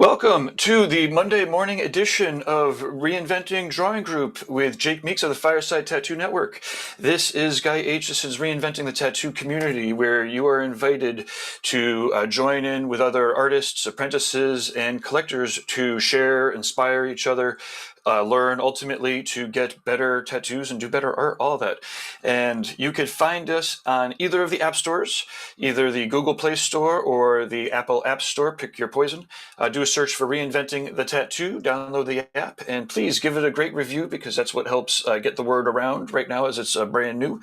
Welcome to the Monday morning edition of Reinventing Drawing Group with Jake Meeks of the Fireside Tattoo Network. This is Guy H. This is Reinventing the Tattoo Community, where you are invited to join in with other artists, apprentices, and collectors to share, inspire each other, learn ultimately to get better tattoos and do better art, all of that. And you could find us on either of the app stores, either the Google Play Store or the Apple App Store. Pick your poison. Do a search for Reinventing the Tattoo, download the app, and please give it a great review because that's what helps get the word around right now as it's brand new.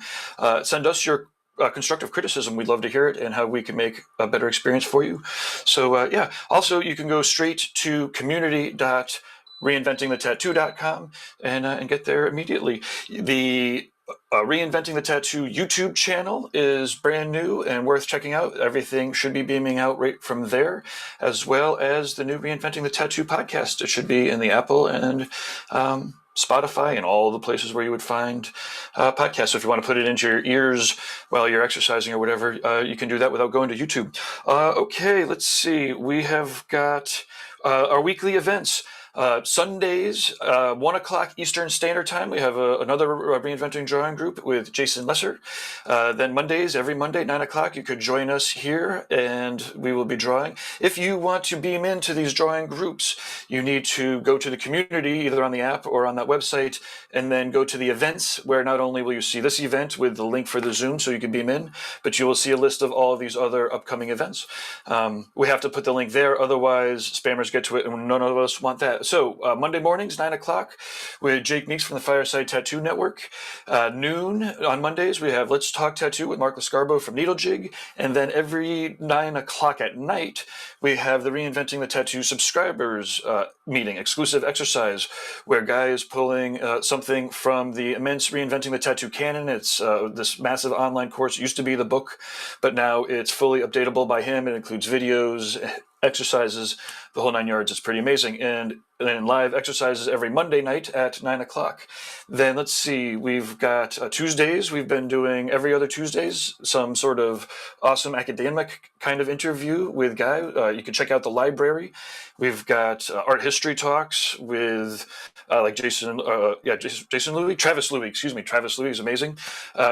Send us your constructive criticism. We'd love to hear it and how we can make a better experience for you. So yeah, also you can go straight to community.reinventingthetattoo.com and get there immediately. The Reinventing the Tattoo YouTube channel is brand new and worth checking out. Everything should be beaming out right from there, as well as the new Reinventing the Tattoo podcast. It should be in the Apple and Spotify and all the places where you would find podcasts. So if you want to put it into your ears while you're exercising or whatever, you can do that without going to YouTube. Okay, let's see. We have got our weekly events. Sundays, 1 o'clock Eastern Standard Time, we have another Reinventing Drawing Group with Jason Lesser. Then Mondays, every Monday, 9 o'clock, you could join us here and we will be drawing. If you want to beam into these drawing groups, you need to go to the community, either on the app or on that website, and then go to the events, where not only will you see this event with the link for the Zoom so you can beam in, but you will see a list of all of these other upcoming events. We have to put the link there, otherwise spammers get to it and none of us want that. So Monday mornings, 9 o'clock with Jake Meeks from the Fireside Tattoo Network. Noon on Mondays, we have Let's Talk Tattoo with Mark Lascarbo from Needle Jig. And then every 9 o'clock at night, we have the Reinventing the Tattoo subscribers meeting, exclusive exercise, where Guy is pulling something from the immense Reinventing the Tattoo canon. It's this massive online course. It used to be the book, but now it's fully updatable by him. It includes videos, exercises, the whole 9 yards. It's pretty amazing. And then live exercises every Monday night at 9 o'clock. Then let's see, we've got Tuesdays. We've been doing every other Tuesdays, some sort of awesome academic kind of interview with Guy. You can check out the library. We've got art history talks with like Jason Louis, Travis Louis is amazing.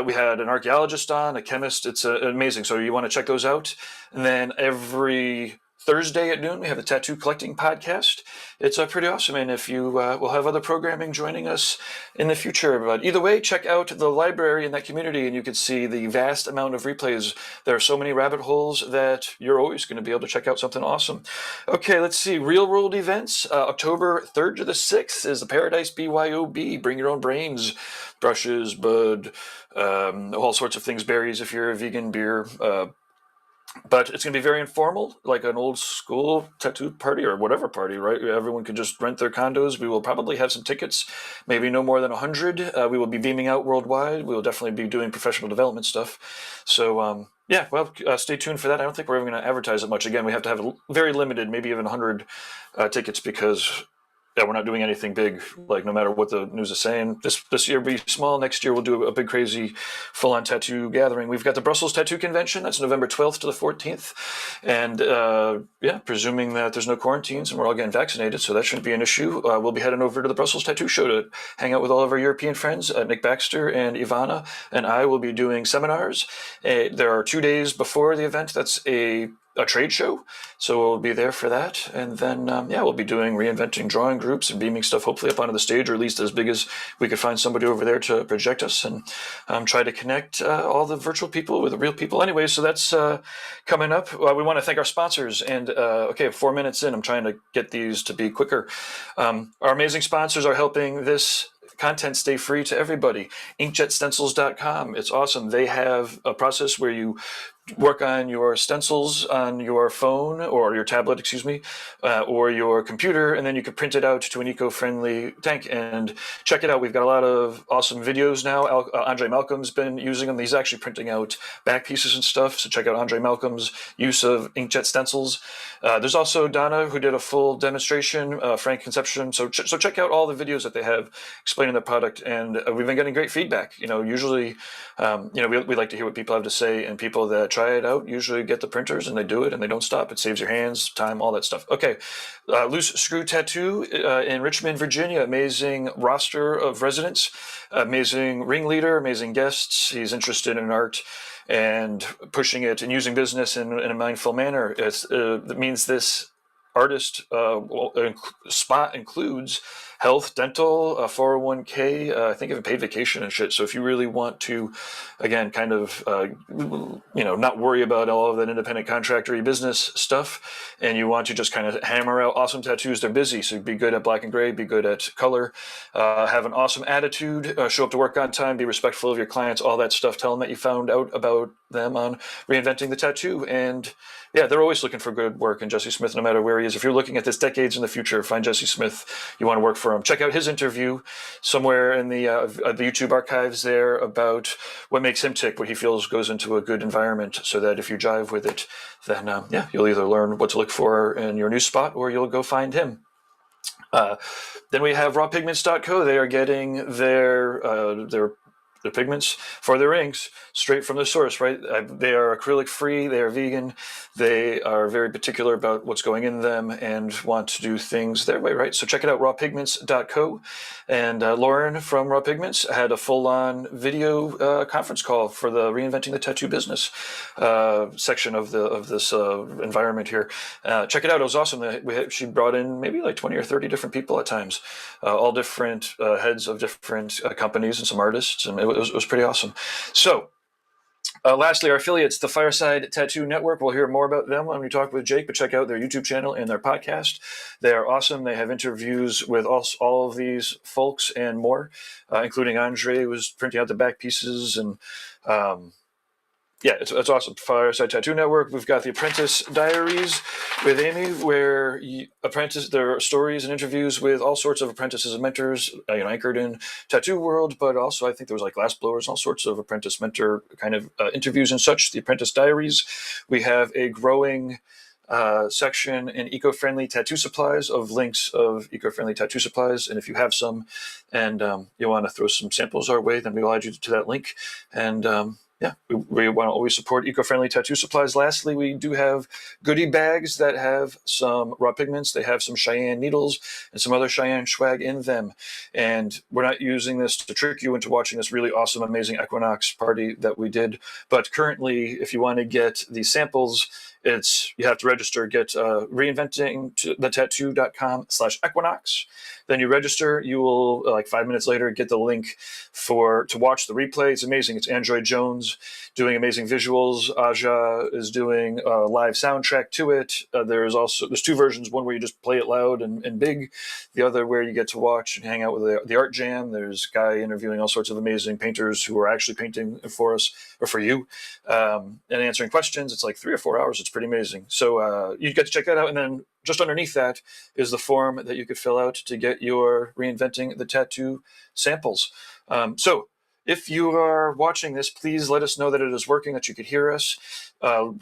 We had an archaeologist on, a chemist. It's amazing. So you want to check those out. And then every Thursday at noon, we have the Tattoo Collecting Podcast. It's pretty awesome, and if you will have other programming joining us in the future. But either way, check out the library in that community, and you can see the vast amount of replays. There are so many rabbit holes that you're always going to be able to check out something awesome. Okay, let's see. Real world events. October 3rd to the 6th is the Paradise BYOB. Bring your own brains, brushes, bud, all sorts of things, berries if you're a vegan, beer, but it's going to be very informal, like an old school tattoo party or whatever party, right? Everyone can just rent their condos. We will probably have some tickets, maybe no more than 100. We will be beaming out worldwide. We will definitely be doing professional development stuff. So, yeah, well, stay tuned for that. I don't think we're even going to advertise it much. Again, we have to have a very limited, maybe even 100 tickets because we're not doing anything big, like no matter what the news is saying. This year will be small. Next year we'll do a big, crazy, full-on tattoo gathering. We've got the Brussels Tattoo Convention. That's November 12th to the 14th. And yeah, presuming that there's no quarantines and we're all getting vaccinated, so that shouldn't be an issue. We'll be heading over to the Brussels Tattoo Show to hang out with all of our European friends. Nick Baxter and Ivana and I will be doing seminars. There are 2 days before the event. That's a trade show, so we'll be there for that. And then yeah, we'll be doing Reinventing Drawing Groups and beaming stuff hopefully up onto the stage, or at least as big as we could find somebody over there to project us, and try to connect all the virtual people with the real people. Anyway, so that's coming up. We want to thank our sponsors, and okay, 4 minutes in, I'm trying to get these to be quicker. Our amazing sponsors are helping this content stay free to everybody. inkjetstencils.com. It's awesome. They have a process where you work on your stencils on your phone or your tablet, excuse me, or your computer, and then you can print it out to an eco-friendly tank and check it out. We've got a lot of awesome videos now. Andre Malcolm's been using them. He's actually printing out back pieces and stuff, so check out Andre Malcolm's use of inkjet stencils. There's also Donna, who did a full demonstration, Frank Conception. So check out all the videos that they have explaining the product, and we've been getting great feedback. You know, usually, you know, we like to hear what people have to say, and people that try it out. Usually get the printers and they do it and they don't stop. It saves your hands, time, all that stuff. Okay, Loose Screw Tattoo in Richmond, Virginia. Amazing roster of residents, amazing ringleader, amazing guests. He's interested in art and pushing it and using business in a mindful manner. That means this artist spot includes health, dental, 401k, I think even paid vacation and shit. So if you really want to, again, kind of, not worry about all of that independent contractor-y business stuff, and you want to just kind of hammer out awesome tattoos, they're busy. So be good at black and gray, be good at color, have an awesome attitude, show up to work on time, be respectful of your clients, all that stuff. Tell them that you found out about them on Reinventing the Tattoo. And yeah, they're always looking for good work. And Jesse Smith, no matter where he is, if you're looking at this decades in the future, find Jesse Smith, you want to work for him. Check out his interview somewhere in the YouTube archives there about what makes him tick, what he feels goes into a good environment, so that if you jive with it, then you'll either learn what to look for in your new spot or you'll go find him. Then we have rawpigments.co. They are getting their pigments for their inks straight from the source, right? They are acrylic free, they are vegan, they are very particular about what's going in them and want to do things their way, right? So check it out, rawpigments.co. And Lauren from Raw Pigments had a full-on video conference call for the Reinventing the Tattoo Business section of this environment here. Check it out, it was awesome. She brought in maybe like 20 or 30 different people at times, all different heads of different companies and some artists, and it was pretty awesome. So, lastly, our affiliates, the Fireside Tattoo Network. We'll hear more about them when we talk with Jake, but check out their YouTube channel and their podcast. They are awesome. They have interviews with all of these folks and more, including Andre, who was printing out the back pieces. And it's awesome. Fireside Tattoo Network. We've got the Apprentice Diaries with Amy, where there are stories and interviews with all sorts of apprentices and mentors, anchored in tattoo world, but also I think there was like glass blowers, all sorts of apprentice mentor kind of interviews and such. The Apprentice Diaries. We have a growing section in eco-friendly tattoo supplies of links of eco-friendly tattoo supplies. And if you have some and you want to throw some samples our way, then we'll add you to that link. And we want to always support eco-friendly tattoo supplies. Lastly, we do have goodie bags that have some raw pigments. They have some Cheyenne needles and some other Cheyenne swag in them. And we're not using this to trick you into watching this really awesome, amazing Equinox party that we did. But currently, if you want to get the samples, you have to register, get reinventingthetattoo.com/Equinox. Then you register, you will, like 5 minutes later, get the link to watch the replay. It's amazing. It's Android Jones doing amazing visuals. Aja is doing a live soundtrack to it. There's two versions, one where you just play it loud and big, the other where you get to watch and hang out with the art jam. There's a guy interviewing all sorts of amazing painters who are actually painting for us or for you, and answering questions. It's like 3 or 4 hours. It's pretty amazing. So you get to check that out. And then just underneath that is the form that you could fill out to get your Reinventing the Tattoo samples. So if you are watching this, please let us know that it is working, that you could hear us.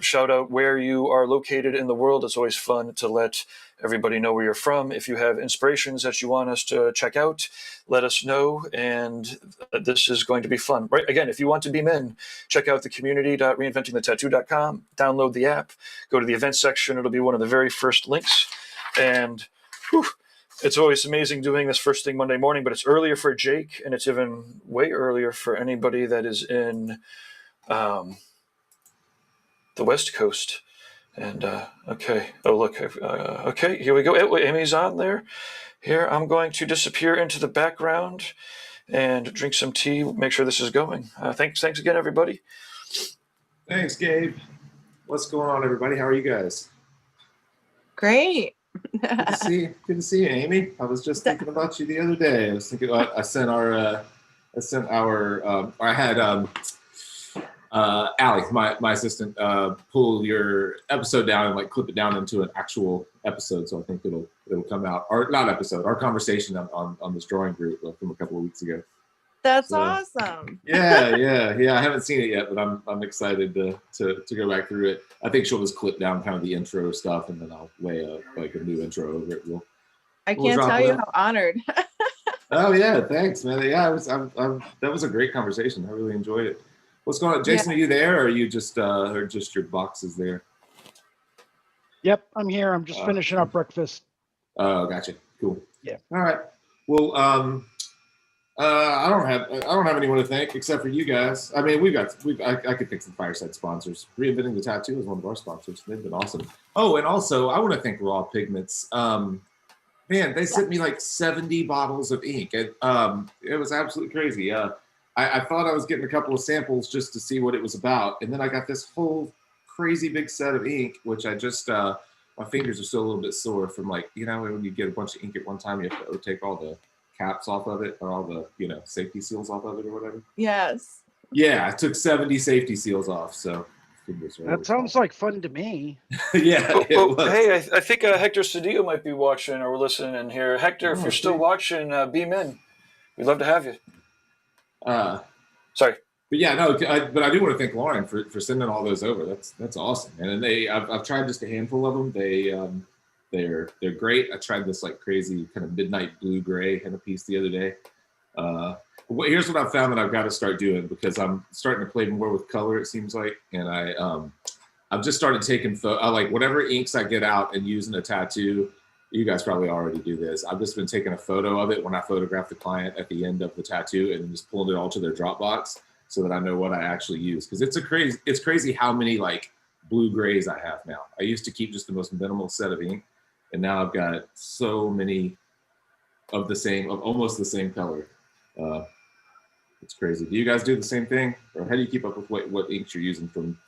Shout out where you are located in the world. It's always fun to let everybody know where you're from. If you have inspirations that you want us to check out, let us know. And this is going to be fun. Right? Again, if you want to be men, check out the community.reinventingthetattoo.com, download the app, go to the events section. It'll be one of the very first links. And it's always amazing doing this first thing Monday morning, but it's earlier for Jake, and it's even way earlier for anybody that is in the West Coast. And okay, oh look, okay, here we go. Amy's on there. Here, I'm going to disappear into the background and drink some tea. Make sure this is going. Thanks again, everybody. Thanks, Gabe. What's going on, everybody? How are you guys? Great. Good to see you, Amy. I was just thinking about you the other day. I was thinking about, I had Allie, my assistant, pull your episode down and like clip it down into an actual episode. So I think it'll come out, or not episode, our conversation on this drawing group from a couple of weeks ago. That's awesome. Yeah. I haven't seen it yet, but I'm excited to go back through it. I think she'll just clip down kind of the intro stuff, and then I'll lay a new intro over it. I can't tell you how honored. Oh yeah, thanks, man. Yeah, that was a great conversation. I really enjoyed it. What's going on, Jason? Are you there, or are you just your boxes there? Yep, I'm here. I'm just finishing up breakfast. Oh, gotcha. Cool. Yeah. All right. Well, I don't have anyone to thank except for you guys. I mean, I could pick some Fireside sponsors. Reinventing the Tattoo is one of our sponsors. They've been awesome. Oh, and also I want to thank Raw Pigments. Man, they sent me like 70 bottles of ink. It was absolutely crazy. I thought I was getting a couple of samples just to see what it was about, and then I got this whole crazy big set of ink, which I just my fingers are still a little bit sore from, like, you know, when you get a bunch of ink at one time, you have to take all the caps off of it, or all the, you know, safety seals off of it or whatever. Yes. Yeah, I took 70 safety seals off, so that sounds like fun to me. Yeah. Hey, I think Hector Cedillo might be watching or listening in here. Hector, if you're still watching, beam in. We'd love to have you. Sorry. But yeah, no. But I do want to thank Lauren for sending all those over. That's awesome. And then I've tried just a handful of them. They're great. I tried this like crazy kind of midnight blue gray kind of piece the other day. Here's what I've found that I've got to start doing, because I'm starting to play more with color, it seems like, and I've just started taking like whatever inks I get out and using a tattoo. You guys probably already do this. I've just been taking a photo of it when I photograph the client at the end of the tattoo, and then just pulling it all to their Dropbox so that I know what I actually use. Because it's crazy how many like blue grays I have now. I used to keep just the most minimal set of ink, and now I've got so many of almost the same color. It's crazy. Do you guys do the same thing, or how do you keep up with what inks you're using from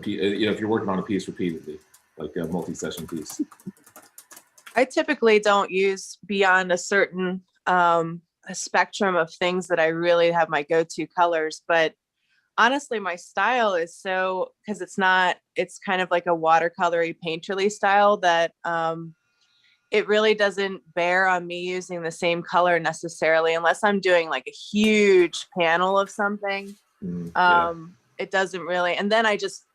you know, if you're working on a piece repeatedly, like a multi-session piece? I typically don't use beyond a certain a spectrum of things that I really have my go-to colors. But honestly, my style is because it's kind of like a watercolory painterly style that it really doesn't bear on me using the same color necessarily, unless I'm doing like a huge panel of something. It doesn't really, and then I just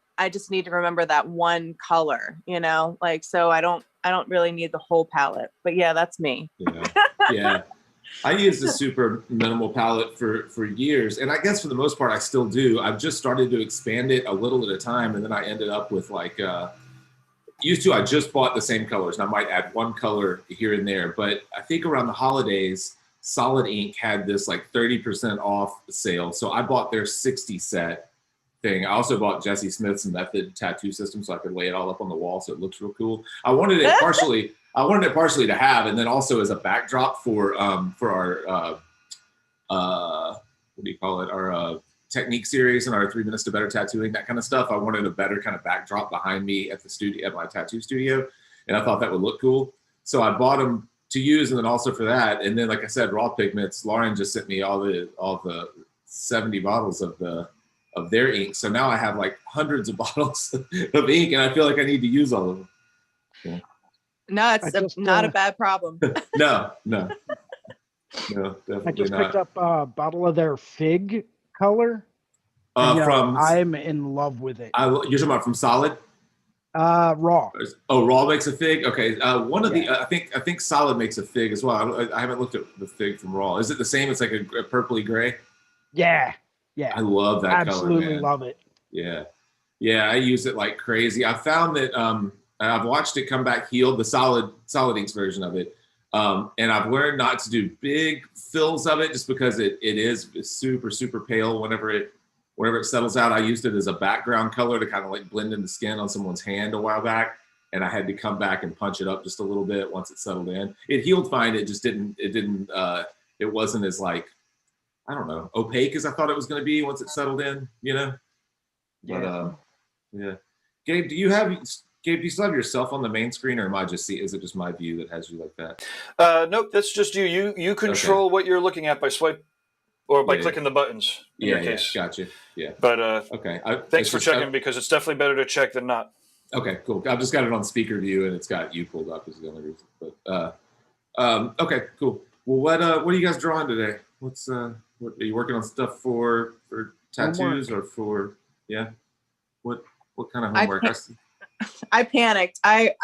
need to remember that one color, you know, like, so I don't really need the whole palette. But yeah, that's me. Yeah. I used a super minimal palette for years, and I guess for the most part I still do. I've just started to expand it a little at a time, and then I ended up with like I just bought the same colors, and I might add one color here and there. But I think around the holidays, Solid Ink had this like 30% off sale, so I bought their 60 set thing. I also bought Jesse Smith's Method tattoo system, so I could lay it all up on the wall, so it looks real cool. I wanted it partially to have, and then also as a backdrop for our what do you call it? Our technique series and our 3 Minutes to Better Tattooing, that kind of stuff. I wanted a better kind of backdrop behind me at the studio, at my tattoo studio, and I thought that would look cool. So I bought them to use, and then also for that. And then, like I said, Raw Pigments, Lauren just sent me all the 70 bottles of their ink. So now I have like hundreds of bottles of ink, and I feel like I need to use all of them. Yeah. No, it's not a bad problem. No, definitely I just not. picked up a bottle of their fig color. I'm in love with it. You're talking about from Solid? Raw. Oh, Raw makes a fig. Okay, I think Solid makes a fig as well. I haven't looked at the fig from Raw. Is it the same? It's like a purpley gray. Yeah. I love that color. Absolutely love it. Yeah. I use it like crazy. I found that I've watched it come back healed, the Solid Inks version of it. And I've learned not to do big fills of it, just because it's super, super pale whenever it settles out. I used it as a background color to kind of like blend in the skin on someone's hand a while back, and I had to come back and punch it up just a little bit once it settled in. It healed fine. It just it wasn't as like, I don't know, opaque as I thought it was going to be once it settled in, you know? Yeah. But yeah. Gabe, do you still have yourself on the main screen, or is it just my view that has you like that? Nope, that's just you. You control what you're looking at by swipe or by clicking the buttons in your case. Gotcha. Yeah. But okay. Thanks for checking, because it's definitely better to check than not. Okay, cool. I've just got it on speaker view, and it's got you pulled up is the only reason. But okay, cool. Well, what are you guys drawing today? What are you working on stuff for tattoos or for what kind of homework? I panicked. I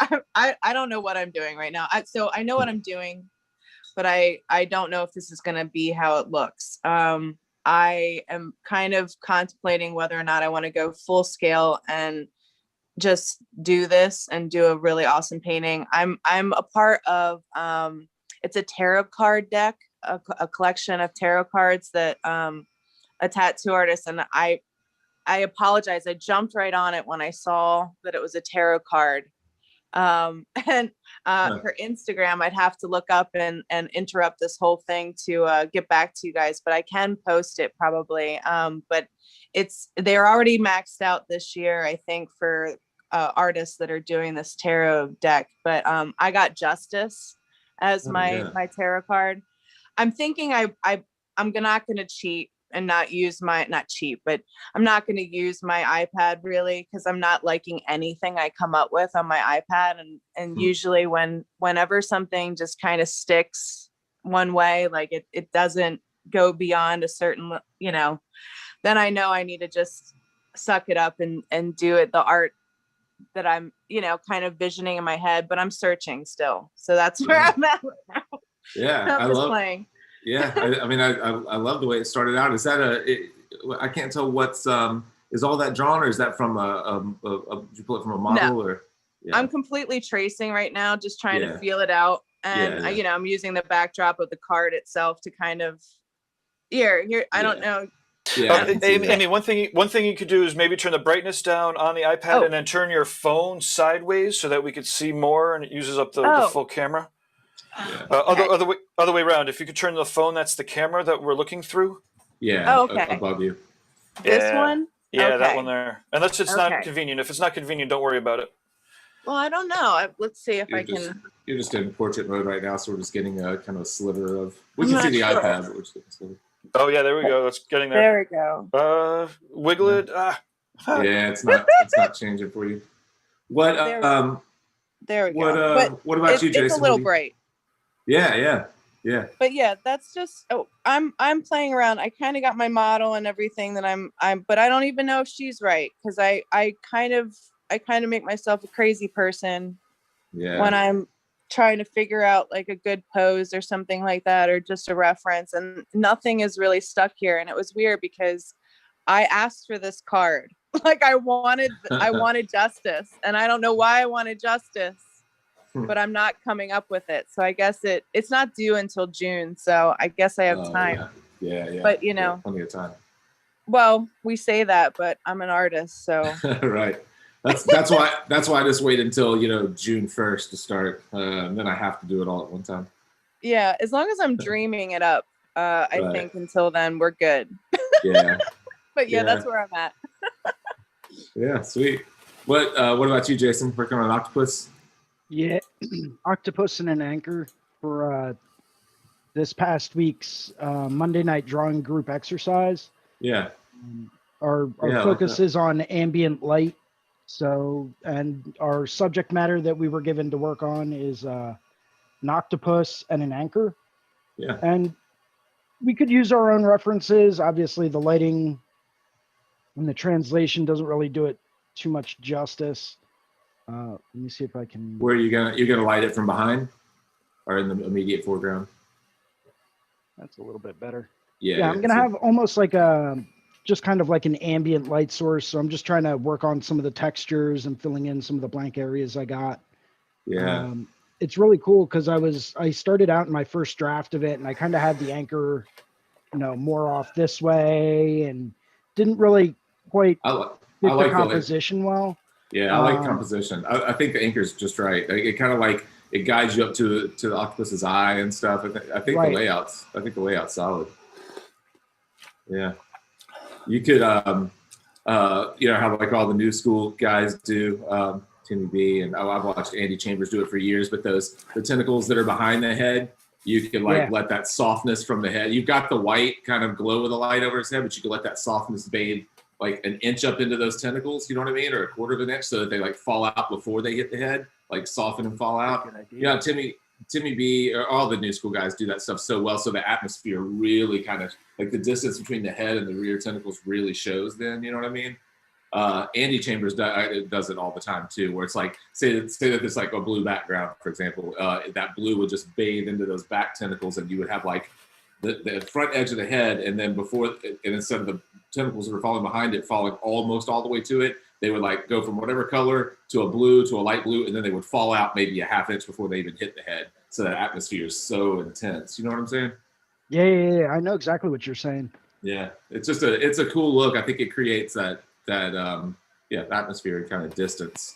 don't know what I'm doing right now. So I know what I'm doing, but I don't know if this is going to be how it looks. I am kind of contemplating whether or not I want to go full scale and just do this and do a really awesome painting. I'm a part of it's a tarot card deck, a collection of tarot cards that a tattoo artist, and I apologize. I jumped right on it when I saw that it was a tarot card. And her Instagram, I'd have to look up and interrupt this whole thing to get back to you guys, but I can post it probably. But they're already maxed out this year, I think, for artists that are doing this tarot deck. But I got Justice as my tarot card. I'm thinking I'm not going to cheat and not cheat, but I'm not going to use my iPad really, because I'm not liking anything I come up with on my iPad. And usually whenever something just kind of sticks one way, like it doesn't go beyond a certain, then I know I need to just suck it up and do it, the art that I'm, kind of visioning in my head, but I'm searching still. So that's where I'm at right now. Yeah. I'm just playing. Yeah, I mean, I love the way it started out. Is that I can't tell what's, is all that drawn, or is that from did you pull it from a model? No. Or? Yeah. I'm completely tracing right now, just trying to feel it out. And, I'm using the backdrop of the card itself to kind of, I don't know. Yeah, Amy, one thing you could do is maybe turn the brightness down on the iPad and then turn your phone sideways so that we could see more and it uses up the full camera. Yeah. Other way around. If you could turn the phone, that's the camera that we're looking through. Yeah. Oh, okay. Above you. This one? Yeah, that one there. Unless it's not convenient. If it's not convenient, don't worry about it. Well, I don't know. Let's see if can. You're just in portrait mode right now, so we're just getting a kind of a sliver of. We can see the iPad, but we're just getting a sliver. Oh yeah, there we go. That's getting there. There we go. Wiggle it. Yeah, it's not changing for you. What? There we go. What about you, Jason? It's a little bright. Yeah. But yeah, that's just. I'm playing around. I kind of got my model and everything that but I don't even know if she's right, because I kind of make myself a crazy person. Yeah. When I'm trying to figure out like a good pose or something like that, or just a reference, and nothing is really stuck here. And it was weird because I asked for this card. Like I wanted justice, and I don't know why I wanted justice, but I'm not coming up with it. So I guess it's not due until June. So I guess I have time. Yeah. But plenty of time. Well, we say that, but I'm an artist, so. Right. That's why I just wait until June 1st to start. Then I have to do it all at one time. Yeah, as long as I'm dreaming it up, I think until then we're good. Yeah. But that's where I'm at. Yeah, sweet. What about you, Jason? Working on an octopus? Yeah, octopus and an anchor for this past week's Monday night drawing group exercise. Yeah. Our focus is on ambient light. So, and our subject matter that we were given to work on is an octopus and an anchor. Yeah. And we could use our own references. Obviously, the lighting and the translation doesn't really do it too much justice. Let me see if I can. Where are you're gonna light it from behind, or in the immediate foreground? That's a little bit better. Yeah. I'm gonna have almost like just kind of like an ambient light source. So I'm just trying to work on some of the textures and filling in some of the blank areas I got. Yeah. It's really cool because I started out in my first draft of it, and I kind of had the anchor, more off this way, and didn't really quite fit the composition well. Yeah, I like composition. I think the anchor's just right. It kind of like it guides you up to the octopus's eye and stuff. I think the layout's solid. Yeah. You could, how like all the new school guys do, Timmy B, and I've watched Andy Chambers do it for years, but the tentacles that are behind the head, you can let that softness from the head. You've got the white kind of glow of the light over his head, but you can let that softness bathe like an inch up into those tentacles, you know what I mean? Or a quarter of an inch, so that they like fall out before they hit the head, like soften and fall out. Timmy B, or all the new school guys do that stuff so well. So the atmosphere really kind of like the distance between the head and the rear tentacles really shows then, you know what I mean? Andy Chambers does it all the time too, where it's like, say that there's like a blue background, for example, that blue would just bathe into those back tentacles, and you would have like the front edge of the head, and then and instead of the tentacles that were falling behind it, falling almost all the way to it, they would like go from whatever color to a blue to a light blue, and then they would fall out maybe a half inch before they even hit the head. So that atmosphere is so intense. You know what I'm saying? Yeah. I know exactly what you're saying. Yeah, it's a cool look. I think it creates that atmosphere and kind of distance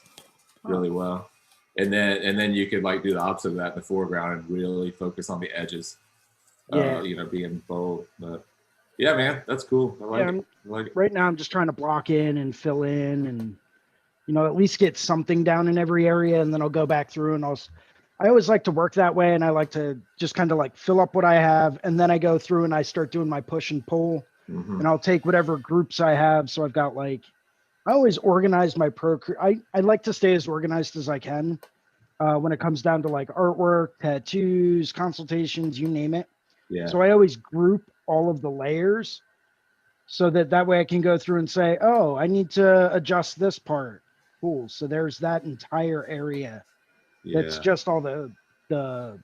really well. And then you could like do the opposite of that in the foreground and really focus on the edges. Being bold. But yeah, man, that's cool. I like it. Right now I'm just trying to block in and fill in and, at least get something down in every area, and then I'll go back through and I always like to work that way, and I like to just kind of like fill up what I have, and then I go through and I start doing my push and pull, and I'll take whatever groups I have. So I've got I always organize my I like to stay as organized as I can when it comes down to like artwork, tattoos, consultations, you name it. Yeah. So I always group all of the layers so that way I can go through and say, oh, I need to adjust this part. Cool. So there's that entire area. That's just all the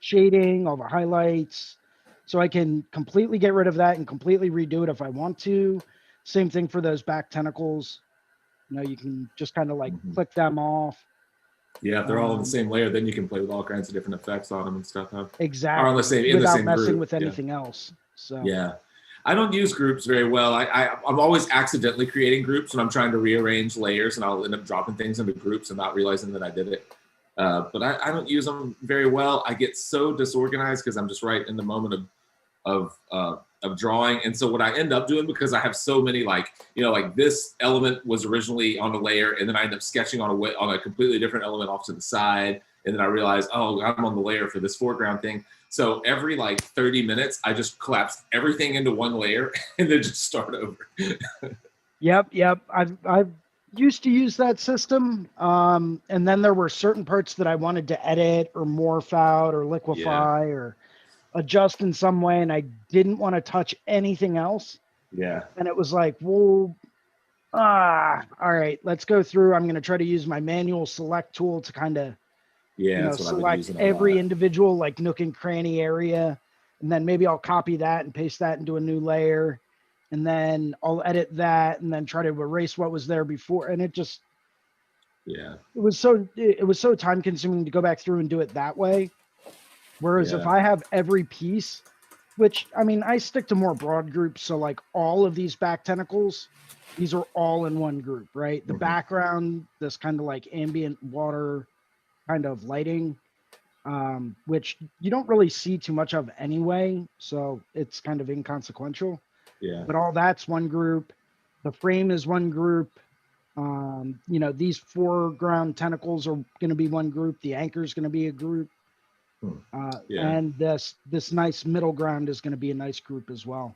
shading, all the highlights. So I can completely get rid of that and completely redo it if I want to. Same thing for those back tentacles. You can just kind of like click them off. Yeah, if they're all in the same layer, then you can play with all kinds of different effects on them and stuff. Huh? Exactly. Or on the same, without messing with anything else. So yeah. I don't use groups very well. I'm always accidentally creating groups when I'm trying to rearrange layers, and I'll end up dropping things into groups and not realizing that I did it. But I don't use them very well. I get so disorganized because I'm just right in the moment of drawing. And so what I end up doing, because I have so many like this element was originally on a layer, and then I end up sketching on a completely different element off to the side. And then I realize, oh, I'm on the layer for this foreground thing. So every like 30 minutes, I just collapse everything into one layer and then just start over. Yep. I've used to use that system. And then there were certain parts that I wanted to edit or morph out or liquefy or adjust in some way, and I didn't want to touch anything else. Yeah. And it was like, well, all right, let's go through. I'm going to try to use my manual select tool to kind of select every individual like nook and cranny area, and then maybe I'll copy that and paste that into a new layer, and then I'll edit that and then try to erase what was there before. And it just it was so time consuming to go back through and do it that way. Whereas if I have every piece, which I stick to more broad groups, so like all of these back tentacles, these are all in one group, right? The background, this kind of like ambient water kind of lighting, which you don't really see too much of anyway, so it's kind of inconsequential. Yeah. But all that's one group. The frame is one group. These foreground tentacles are going to be one group. The anchor is going to be a group. And this nice middle ground is going to be a nice group as well.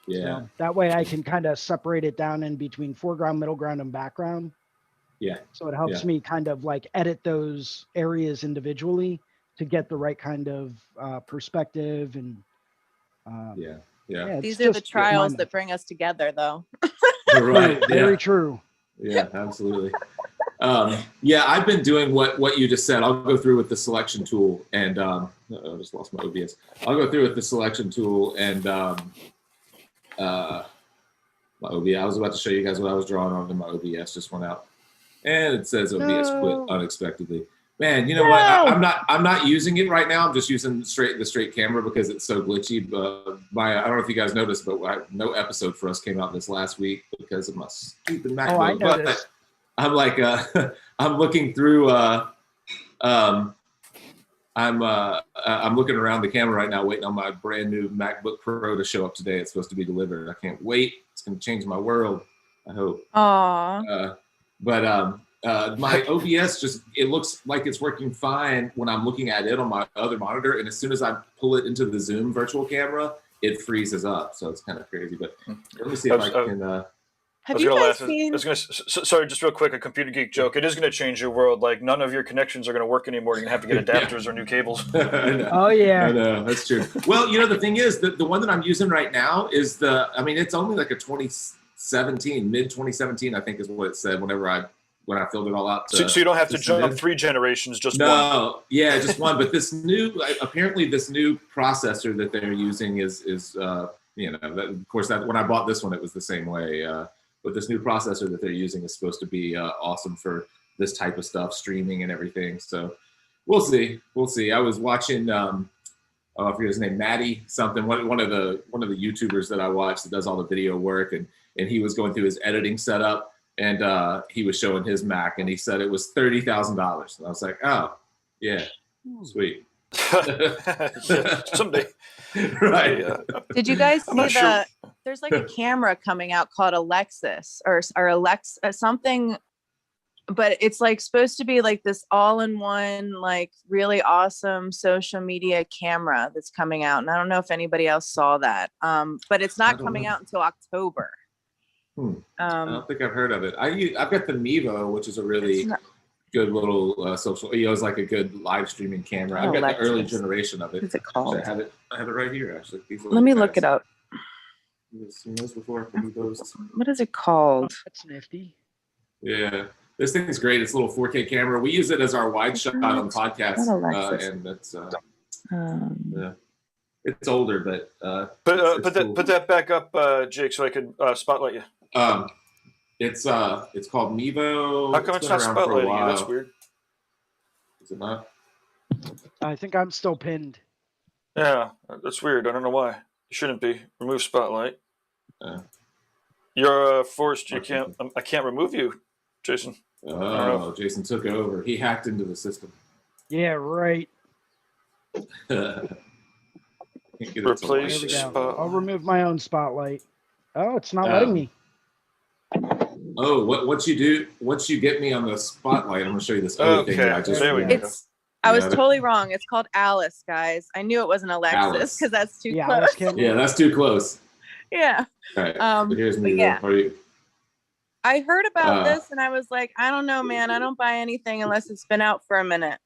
Yeah. So that way I can kind of separate it down in between foreground, middle ground, and background. Yeah. So it helps me kind of like edit those areas individually to get the right kind of perspective and. These are the trials that bring us together, though. Right. Very true. Yeah, absolutely. I've been doing what you just said. I'll go through with the selection tool and I just lost my OBS. I'll go through with the selection tool and my OBS. I was about to show you guys what I was drawing on, and my OBS just went out, and it says OBS quit unexpectedly. Man, you know what? I'm not using it right now. I'm just using the straight camera because it's so glitchy. But I don't know if you guys noticed, but no episode for us came out this last week because of my stupid MacBook. Oh, I noticed. I'm like, I'm looking through. I'm looking around the camera right now, waiting on my brand new MacBook Pro to show up today. It's supposed to be delivered. I can't wait. It's going to change my world, I hope. Aww. My OBS it looks like it's working fine when I'm looking at it on my other monitor, and as soon as I pull it into the Zoom virtual camera, it freezes up. So it's kind of crazy. But let me see if I can. Have you guys seen? Sorry, just real quick, a computer geek joke. It is going to change your world. Like none of your connections are going to work anymore. You're going to have to get adapters or new cables. Oh yeah, I know, that's true. Well, the thing is that the one that I'm using right now is it's only like a 2017, mid 2017, I think is what it said whenever I when I filled it all out. So you don't have to send jump in. 3 generations, just one. No, yeah, just one. But this apparently this new processor that they're using is you know, of course that when I bought this one, it was the same way. But this new processor that they're using is supposed to be awesome for this type of stuff, streaming and everything. So we'll see. We'll see. I was watching, I forget his name, Maddie something, one of the YouTubers that I watch that does all the video work, and he was going through his editing setup, and he was showing his Mac, and he said it was $30,000. And I was like, oh, yeah, sweet. Someday. Right. Did you guys I'm see not sure. there's like a camera coming out called Alexis or Alexa something, but it's like supposed to be like this all-in-one, like really awesome social media camera that's coming out. And I don't know if anybody else saw that. But it's not coming out until October. I don't think I've heard of it. I've got the Mevo, which is a really good little social. It's like a good live streaming camera. I've got the early generation of it. What's it called? I have it right here, actually. Let me look it up. You've seen those before? What is it called? That's nifty. Yeah, this thing is great. It's a little 4K camera. We use it as our wide shot on the podcast, and that's yeah. It's older, but put that back up, Jake, so I could spotlight you. It's called Mevo. How come it's not spotlighting you? That's weird. Is it not? I think I'm still pinned. Yeah, that's weird. I don't know why. You shouldn't be. Remove spotlight. You're forced. You can't. I can't remove you, Jason. Oh, Jason took over. He hacked into the system. Yeah, right. Replace There we go. spot. I'll remove my own spotlight. Oh, it's not letting me. Oh, once you get me on the spotlight, I'm gonna show you this other thing that I just. There we go. I was totally wrong. It's called Alice, guys. I knew it wasn't Alexis because that's too close. Yeah, that's too close. Yeah. All right. So here's me. Yeah. I heard about Uh, this and I was like, I don't know, man. I don't buy anything unless it's been out for a minute.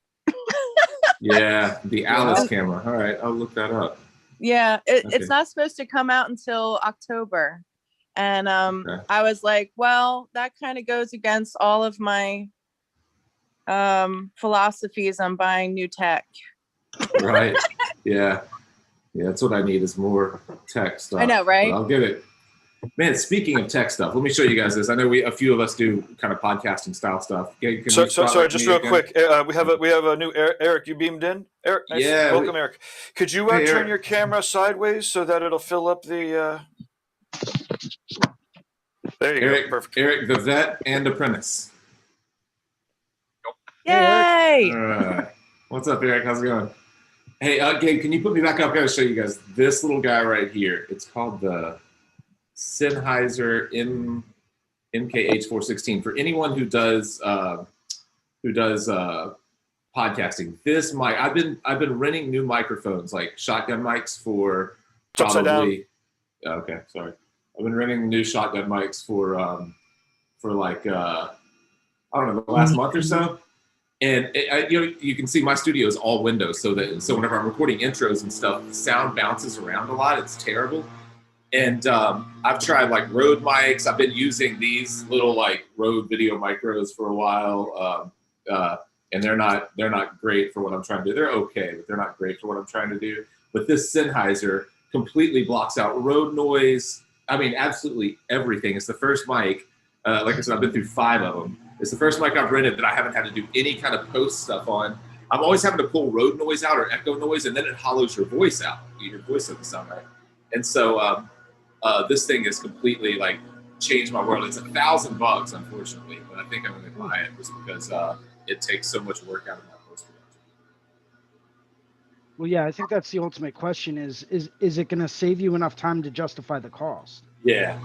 Yeah, the Alice camera. All right, I'll look that up. Yeah, Okay. it's not supposed to come out until October. And Okay. I was like, well, that kind of goes against all of my philosophies on buying new tech. Right. Yeah. Yeah, that's what I need is more tech stuff. I know, right? But I'll get it. Man, speaking of tech stuff, let me show you guys this. I know a few of us do kind of podcasting style stuff. Can So you spotlight sorry, just me real again? quick. We have a new Eric. You beamed in, Eric. Nice. Yeah, Welcome, Eric. Could you Hey, turn Eric. your camera sideways so that it'll fill up the? There you Eric, go. Perfect. Eric, the vet and apprentice. Yay! All right. What's up, Eric? How's it going? Hey, Gabe, can you put me back up? I gotta show you guys this little guy right here. It's called the Sennheiser MKH416. For anyone who does podcasting, this mic. I've been renting new microphones, like shotgun mics for It's upside probably. Okay, sorry. I've been renting new shotgun mics for like I don't know, the last month or so. And you can see my studio is all windows, so whenever I'm recording intros and stuff, the sound bounces around a lot. It's terrible. And I've tried like Rode mics. I've been using these little like Rode video micros for a while, and they're not great for what I'm trying to do. They're okay, but they're not great for what I'm trying to do. But this Sennheiser completely blocks out road noise. I mean, absolutely everything. It's the first mic. Like I said, I've been through 5 of them. It's the first mic I've rented that I haven't had to do any kind of post stuff on. I'm always having to pull road noise out or echo noise, and then it hollows your voice out. Your voice doesn't sound right. And so this thing has completely like changed my world. It's $1,000, unfortunately, but I think I'm going to buy it just because it takes so much work out of my post production. Well, yeah, I think that's the ultimate question is it going to save you enough time to justify the cost? Yeah.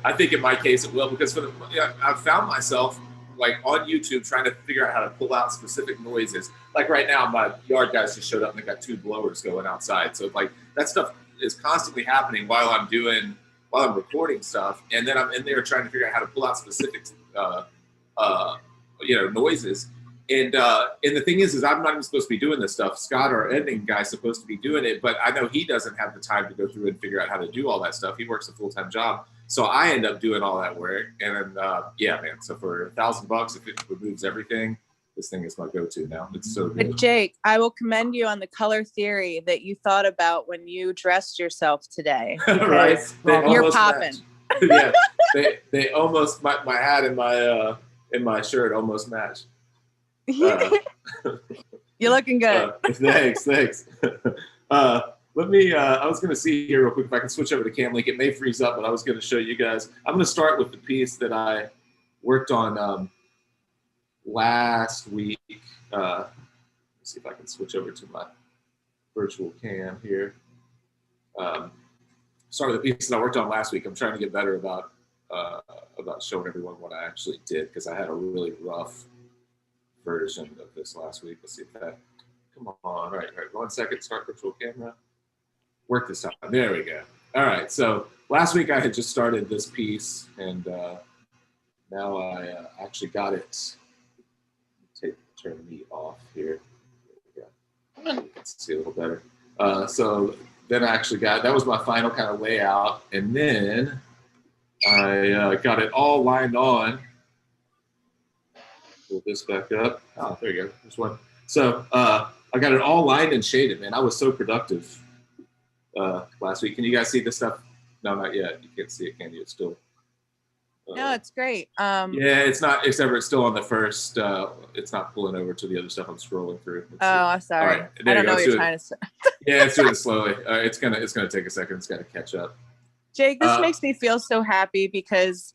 I think in my case it will, because I've found myself like on YouTube trying to figure out how to pull out specific noises. Like right now, my yard guys just showed up and they got 2 blowers going outside. So like that stuff is constantly happening while I'm recording stuff, and then I'm in there trying to figure out how to pull out specific noises. And the thing is I'm not even supposed to be doing this stuff. Scott, our editing guy, is supposed to be doing it, but I know he doesn't have the time to go through and figure out how to do all that stuff. He works a full-time job. So I end up doing all that work, and then yeah, man. So for $1,000, if it removes everything, this thing is my go-to now. It's so good. But Jake, I will commend you on the color theory that you thought about when you dressed yourself today. Right? You're almost popping. Yeah, they almost my hat and my shirt almost match. You're looking good. Thanks. Let me, I was going to see here real quick if I can switch over to Cam Link. It may freeze up, but I was going to show you guys. I'm going to start with the piece that I worked on last week. Let's see if I can switch over to my virtual cam here. Start with the piece that I worked on last week. I'm trying to get better about showing everyone what I actually did, because I had a really rough version of this last week. Let's see if that, come on. All right, 1 second, start virtual camera. Work this time. There we go. All right, so last week I had just started this piece, and now I actually got it. Turn me off here. There we go. You can see a little better. So then I actually that was my final kind of layout, and then I got it all lined on. Pull this back up. Oh, there you go. There's one. So I got it all lined and shaded, man. I was so productive last week. Can you guys see this stuff? No, not yet. You can't see it, can you? It's still. No, it's great. Yeah, it's not. It's still on the first. It's not pulling over to the other stuff I'm scrolling through. I'm sorry. Right, I don't know what you're trying to say. Yeah, it's doing it slowly. It's gonna take a second. It's got to catch up. Jake, this makes me feel so happy because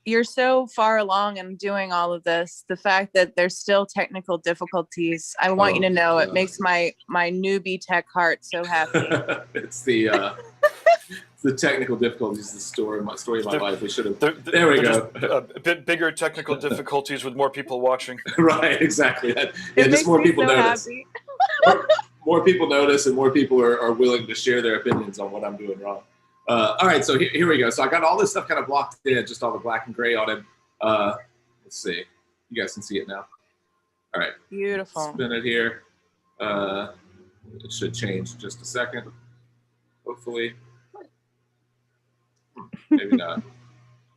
you're so far along in doing all of this. The fact that there's still technical difficulties, I want you to know, it makes my newbie tech heart so happy. It's the technical difficulties. The story of my life. We should have. There we go. A bit bigger technical difficulties with more people watching. Right. Exactly. Yeah, just more people notice. More people notice, and more people are willing to share their opinions on what I'm doing wrong. All right, so here we go. So I got all this stuff kind of blocked in, just all the black and gray on it. Let's see. You guys can see it now. All right. Beautiful. Spin it here. It should change in just a second. Hopefully. Maybe not.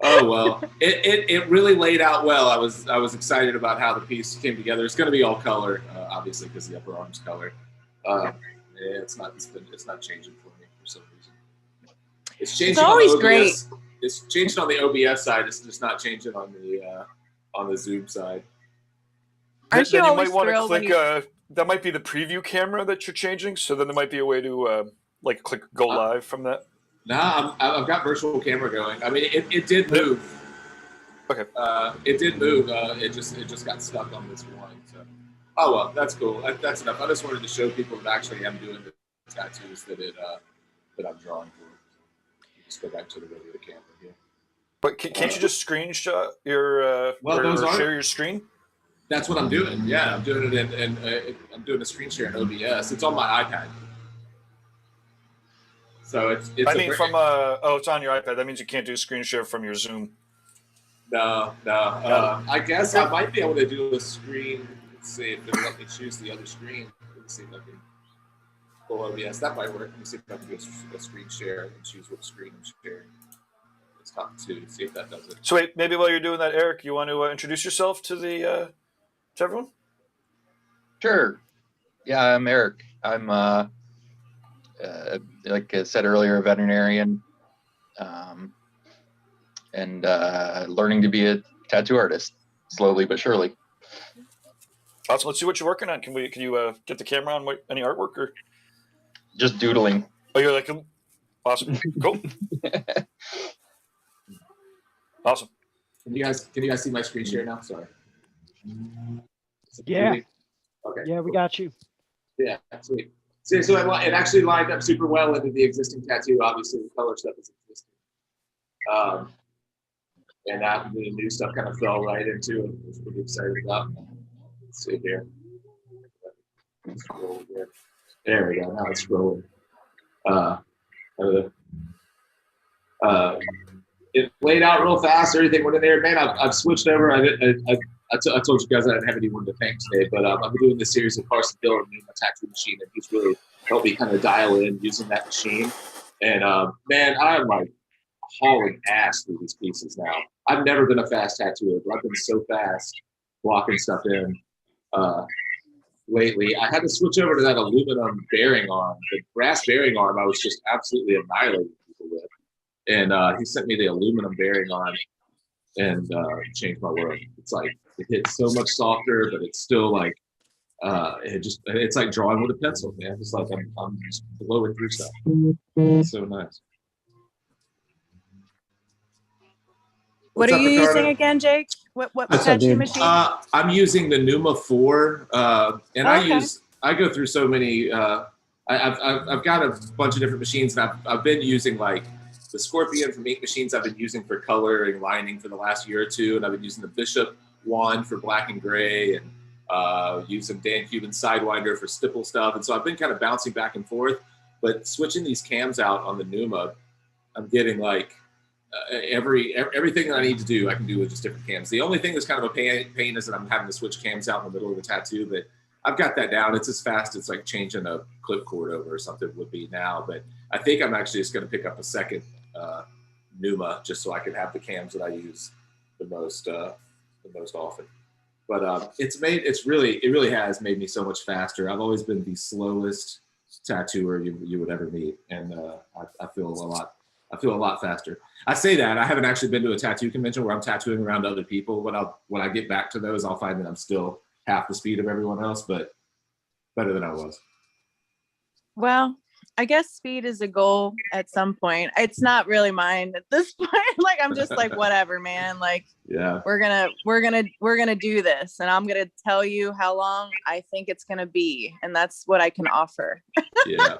Oh well, it really laid out well. I was excited about how the piece came together. It's going to be all color, obviously, because the upper arm's color. It's not changing for me for some reason. It's changing. It's always on the OBS. great. It's changing on the OBS side. It's just not changing on the Zoom side. Aren't Then you you might always want to thrilled when click. That might be the preview camera that you're changing. So then there might be a way to like click go live from that. No, I've got virtual camera going. I mean, it did move. Okay. It did move. It just got stuck on this one. So, oh well, that's cool. That's enough. I just wanted to show people that actually am doing the tattoos that I'm drawing for. Just go back to the regular camera here. But can't you just screenshot your share your screen? That's what I'm doing. Yeah, I'm doing it in I'm doing a screen share in OBS. It's on my iPad. So it's I mean, it's on your iPad. That means you can't do screen share from your Zoom. No. I guess I might be able to do a screen. Let's see if it'll let me choose the other screen. Let's see if I can pull OBS. That might work. Let me see if I can do a screen share and choose what screen I'm sharing. Let's talk to see if that does it. So wait, maybe while you're doing that, Eric, you want to introduce yourself to the to everyone? Sure. Yeah, I'm Eric. I'm like I said earlier, a veterinarian, and learning to be a tattoo artist slowly but surely. Awesome. Let's see what you're working on. Can you get the camera on any artwork or just doodling? Oh, you're like awesome. Cool. Awesome. Can you guys see my screen share now? Sorry. Yeah. Okay. Yeah, we got you. Yeah, sweet. So it actually lined up super well into the existing tattoo. Obviously, the color stuff is existing. And that the new stuff kind of fell right into it. I was pretty excited about. Let's see here. Scroll here. There we go. Now it's scrolling. It laid out real fast. Everything went in there. Man, I've switched over. I told you guys I didn't have anyone to thank today, but I've been doing this series with Carson Dillon in my tattoo machine, and he's really helped me kind of dial in using that machine. And man, I'm like hauling ass through these pieces now. I've never been a fast tattooer, but I've been so fast blocking stuff in lately. I had to switch over to that aluminum bearing arm. The brass bearing arm I was just absolutely annihilating people with. And he sent me the aluminum bearing arm and changed my world. It's like, it hits so much softer, but it's still like, it's like drawing with a pencil, man. It's like I'm just blowing through stuff. It's so nice. What are you using again, Jake? What tattoo machine? I'm using the Numa 4, and I go through so many. I've got a bunch of different machines, and I've been using like the Scorpion from Ink Machines. I've been using for color and lining for the last year or two, and I've been using the Bishop wand for black and gray, and using Dan Cuban's Sidewinder for stipple stuff. And so I've been kind of bouncing back and forth. But switching these cams out on the Numa, I'm getting like everything that I need to do, I can do with just different cams. The only thing that's kind of a pain is that I'm having to switch cams out in the middle of the tattoo, but I've got that down. It's as fast as like changing a clip cord over or something would be now. But I think I'm actually just going to pick up a second Numa just so I can have the cams that I use the most often. But it really has made me so much faster. I've always been the slowest tattooer you would ever meet, and I feel a lot faster. I say that I haven't actually been to a tattoo convention where I'm tattooing around other people. When I get back to those, I'll find that I'm still half the speed of everyone else, but better than I was. Well, I guess speed is a goal at some point. It's not really mine at this point. Like, I'm just like, whatever, man. Like, yeah, we're gonna do this, and I'm gonna tell you how long I think it's gonna be, and that's what I can offer. Yeah,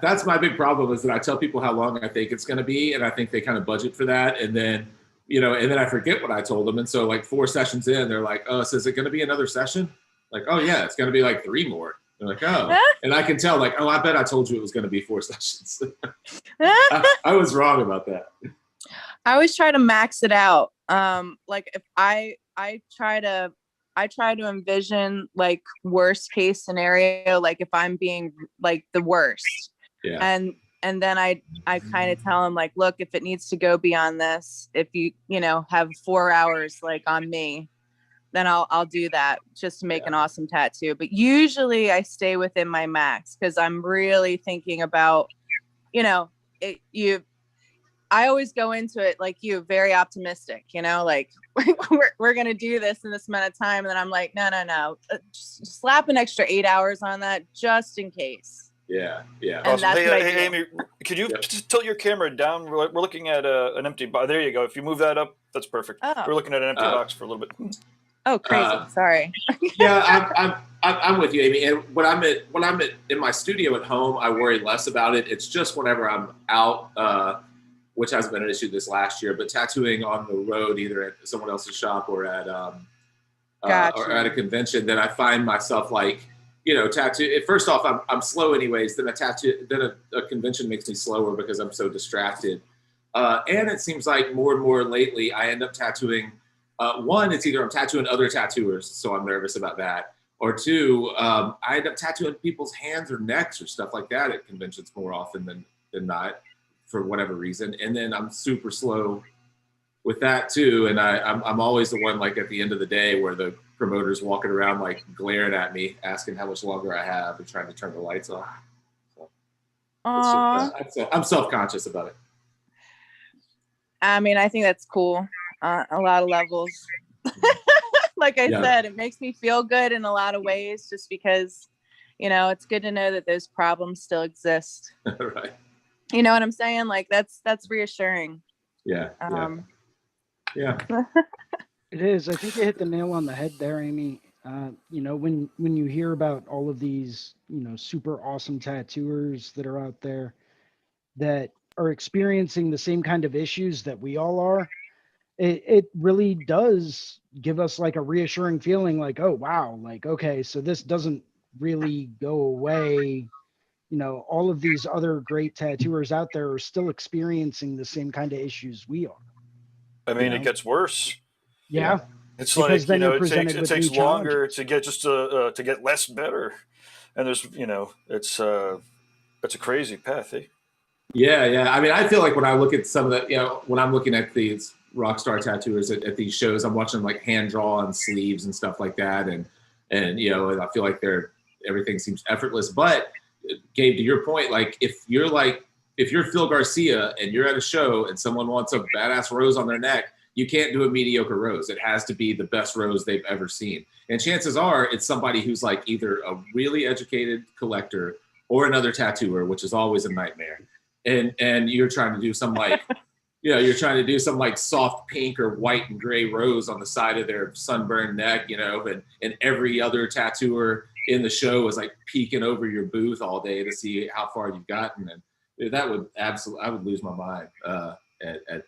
that's my big problem is that I tell people how long I think it's gonna be, and I think they kind of budget for that, and then I forget what I told them, and so like 4 sessions in, they're like, oh, so is it gonna be another session? Like, oh yeah, it's gonna be like 3 more. They're like, oh, and I can tell, like, oh, I bet I told you it was going to be 4 sessions. I was wrong about that. I always try to max it out. Like if I try to envision like worst case scenario, like if I'm being like the worst, yeah, and then I kind of tell them like, look, if it needs to go beyond this, if you have 4 hours like on me, then I'll do that just to make an awesome tattoo. But usually I stay within my max because I'm really thinking about, I always go into it like very optimistic, like we're going to do this in this amount of time. And then I'm like, no, just slap an extra 8 hours on that just in case. Yeah. And awesome. That's hey, Amy, could you just tilt your camera down? We're looking at an empty box. There you go. If you move that up, that's perfect. Oh. We're looking at an empty box for a little bit. Oh, crazy! Sorry. Yeah, I'm with you, Amy. And when I'm in my studio at home, I worry less about it. It's just whenever I'm out, which hasn't been an issue this last year, but tattooing on the road, either at someone else's shop or at a convention, then I find myself like, tattoo. First off, I'm slow anyways. Then a convention makes me slower because I'm so distracted. And it seems like more and more lately, I end up tattooing. One, it's either I'm tattooing other tattooers, so I'm nervous about that. Or two, I end up tattooing people's hands or necks or stuff like that at conventions more often than not, for whatever reason. And then I'm super slow with that too. And I'm always the one like at the end of the day where the promoter's walking around like glaring at me, asking how much longer I have and trying to turn the lights off. So I'm self-conscious about it. I mean, I think that's cool. A lot of levels. Like I said, it makes me feel good in a lot of ways just because, it's good to know that those problems still exist. Right. You know what I'm saying? Like that's reassuring. Yeah. Yeah. It is. I think you hit the nail on the head there, Amy. When you hear about all of these, super awesome tattooers that are out there that are experiencing the same kind of issues that we all are, it really does give us like a reassuring feeling like, oh, wow, like, okay, so this doesn't really go away. All of these other great tattooers out there are still experiencing the same kind of issues we are. I mean, it gets worse. Yeah. It's because like, it takes longer to get to get less better. And there's, it's a crazy path, eh? Yeah. I mean, I feel like when I look at some of the, when I'm looking at these rock star tattooers at these shows, I'm watching them like hand draw on sleeves and stuff like that, and and I feel like everything seems effortless. But Gabe, to your point, like if you're Phil Garcia and you're at a show and someone wants a badass rose on their neck, you can't do a mediocre rose. It has to be the best rose they've ever seen. And chances are it's somebody who's like either a really educated collector or another tattooer, which is always a nightmare. And you're trying to do some like, you're trying to do some like soft pink or white and gray rose on the side of their sunburned neck, and every other tattooer in the show is like peeking over your booth all day to see how far you've gotten. And that would I would lose my mind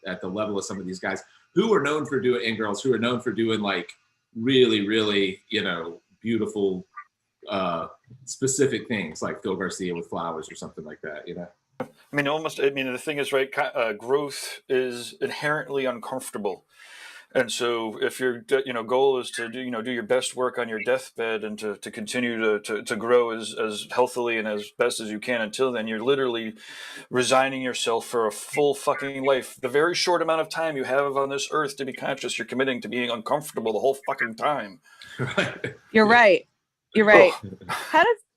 at the level of some of these guys who are known for doing, and girls who are known for doing like really, really, beautiful, specific things like Phil Garcia with flowers or something like that, I mean, the thing is, right, growth is inherently uncomfortable. And so if your goal is to do your best work on your deathbed and to continue to grow as healthily and as best as you can, until then you're literally resigning yourself for a full fucking life. The very short amount of time you have on this earth to be conscious, you're committing to being uncomfortable the whole fucking time. You're right.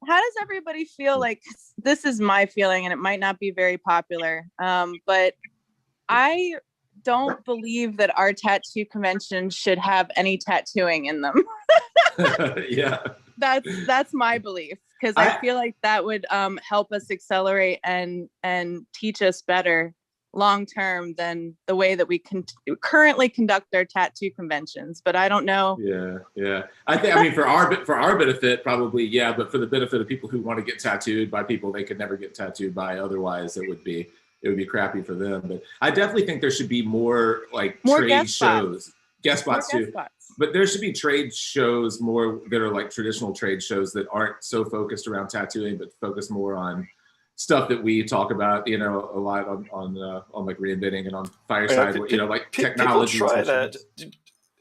How does everybody feel? Like, this is my feeling, and it might not be very popular, but I don't believe that our tattoo conventions should have any tattooing in them. Yeah, that's my belief, because I feel like that would help us accelerate and teach us better long term than the way that we currently conduct our tattoo conventions. But I don't know. Yeah. I mean, for our benefit, probably, yeah. But for the benefit of people who want to get tattooed by people they could never get tattooed by otherwise, it would be crappy for them. But I definitely think there should be more trade shows, guest spots too. But there should be trade shows more that are like traditional trade shows that aren't so focused around tattooing, but focus more on stuff that we talk about, a lot on like reinventing and on Fireside, like technology. People try that.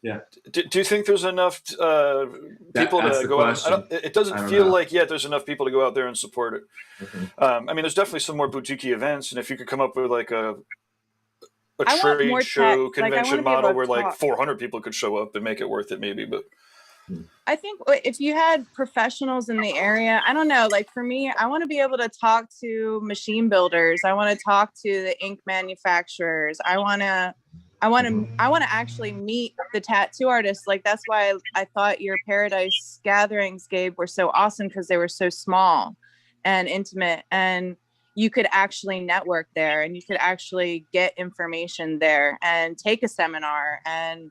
Yeah. Do you think there's enough people to go out? It doesn't feel like yet there's enough people to go out there and support it. Mm-hmm. I mean, there's definitely some more boutique events, and if you could come up with like a trade show convention model where like 400 people could show up and make it worth it, maybe. But I think if you had professionals in the area, I don't know, like for me, I want to be able to talk to machine builders. I want to talk to the ink manufacturers. I want to actually meet the tattoo artists. Like, that's why I thought your Paradise gatherings, Gabe, were so awesome, because they were so small and intimate, and you could actually network there, and you could actually get information there and take a seminar and,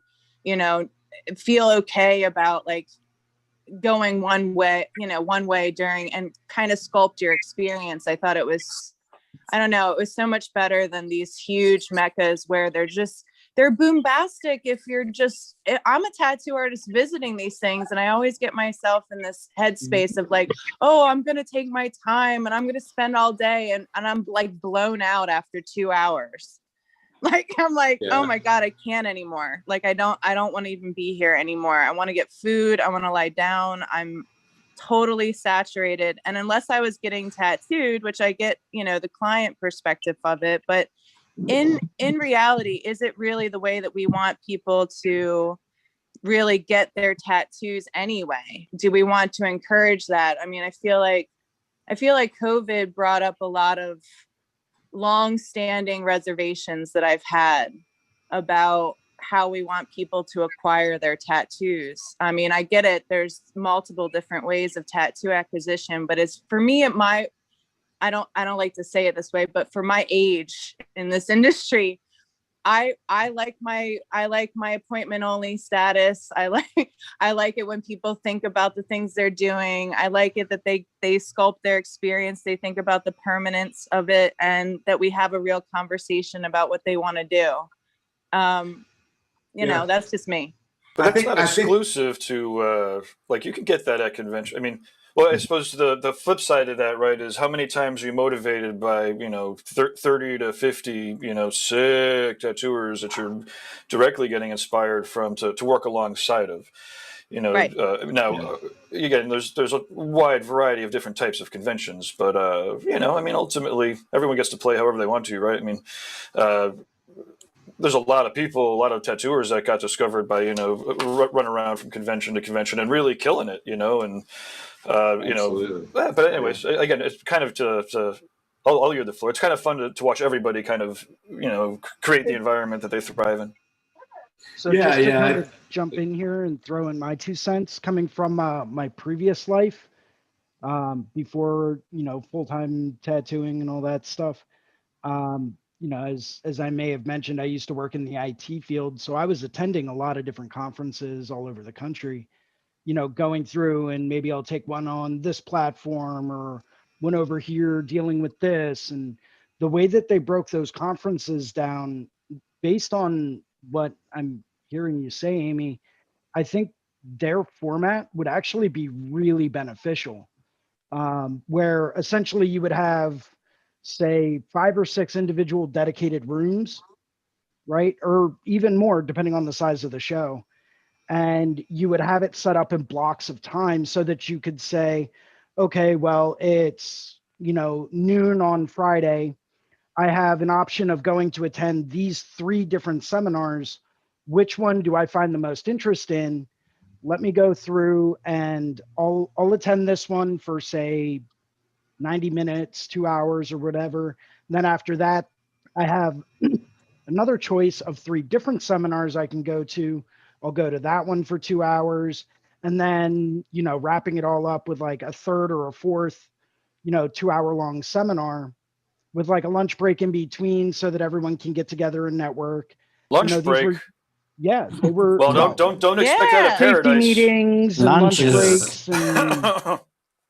feel okay about like going one way during, and kind of sculpt your experience. I thought it was so much better than these huge meccas where they're boombastic. I'm a tattoo artist visiting these things, and I always get myself in this headspace of like, oh, I'm going to take my time and I'm going to spend all day. And I'm like blown out after 2 hours. Like, I'm like, yeah. Oh my God, I can't anymore. Like, I don't want to even be here anymore. I want to get food. I want to lie down. I'm totally saturated. And unless I was getting tattooed, which I get, the client perspective of it, but in reality, is it really the way that we want people to really get their tattoos anyway? Do we want to encourage that? I mean, I feel like COVID brought up a lot of long-standing reservations that I've had about how we want people to acquire their tattoos. I mean, I get it. There's multiple different ways of tattoo acquisition, but it's for me, I don't like to say it this way, but for my age in this industry, I like my appointment only status. I like it when people think about the things they're doing. I like it that they sculpt their experience. They think about the permanence of it, and that we have a real conversation about what they want to do. That's just me. But that's not exclusive to like, you can get that at convention. I mean, well, I suppose the flip side of that, right, is how many times are you motivated by 30 to 50 sick tattooers that you're directly getting inspired from to work alongside of. You know, Right. now again, there's a wide variety of different types of conventions, but you know, I mean, ultimately, everyone gets to play however they want to, right? I mean, uh, there's a lot of people, a lot of tattooers that got discovered by, you know, run around from convention to convention and really killing it, you know, and you know, Absolutely. but anyways, again, it's kind of to I'll yield the floor. It's kind of fun to watch everybody kind of, you know, create the environment that they thrive in. So Yeah, just to yeah. kind of jump in here and throw in my 2 cents, coming from my previous life, before, you know, full-time tattooing and all that stuff. You know, as I may have mentioned, I used to work in the IT field, so I was attending a lot of different conferences all over the country, you know, going through, and maybe I'll take one on this platform or one over here dealing with this. And the way that they broke those conferences down based on what I'm hearing you say, Amy, I think their format would actually be really beneficial, where essentially you would have, say, 5 or 6 individual dedicated rooms, right? Or even more, depending on the size of the show. And you would have it set up in blocks of time so that you could say, okay, well, it's, you know, noon on Friday. I have an option of going to attend these 3 different seminars. Which one do I find the most interest in? Let me go through and I'll attend this one for, say, 90 minutes, 2 hours or whatever. And then after that, I have another choice of 3 different seminars I can go to. I'll go to that one for 2 hours. And then, you know, wrapping it all up with like a third or a fourth, you know, 2-hour long seminar with like a lunch break in between so that everyone can get together and network. You know, Lunch these break. were, yeah, they were, Well, well, don't expect that at Yeah. safety Paradise. meetings and lunch Lunches. breaks and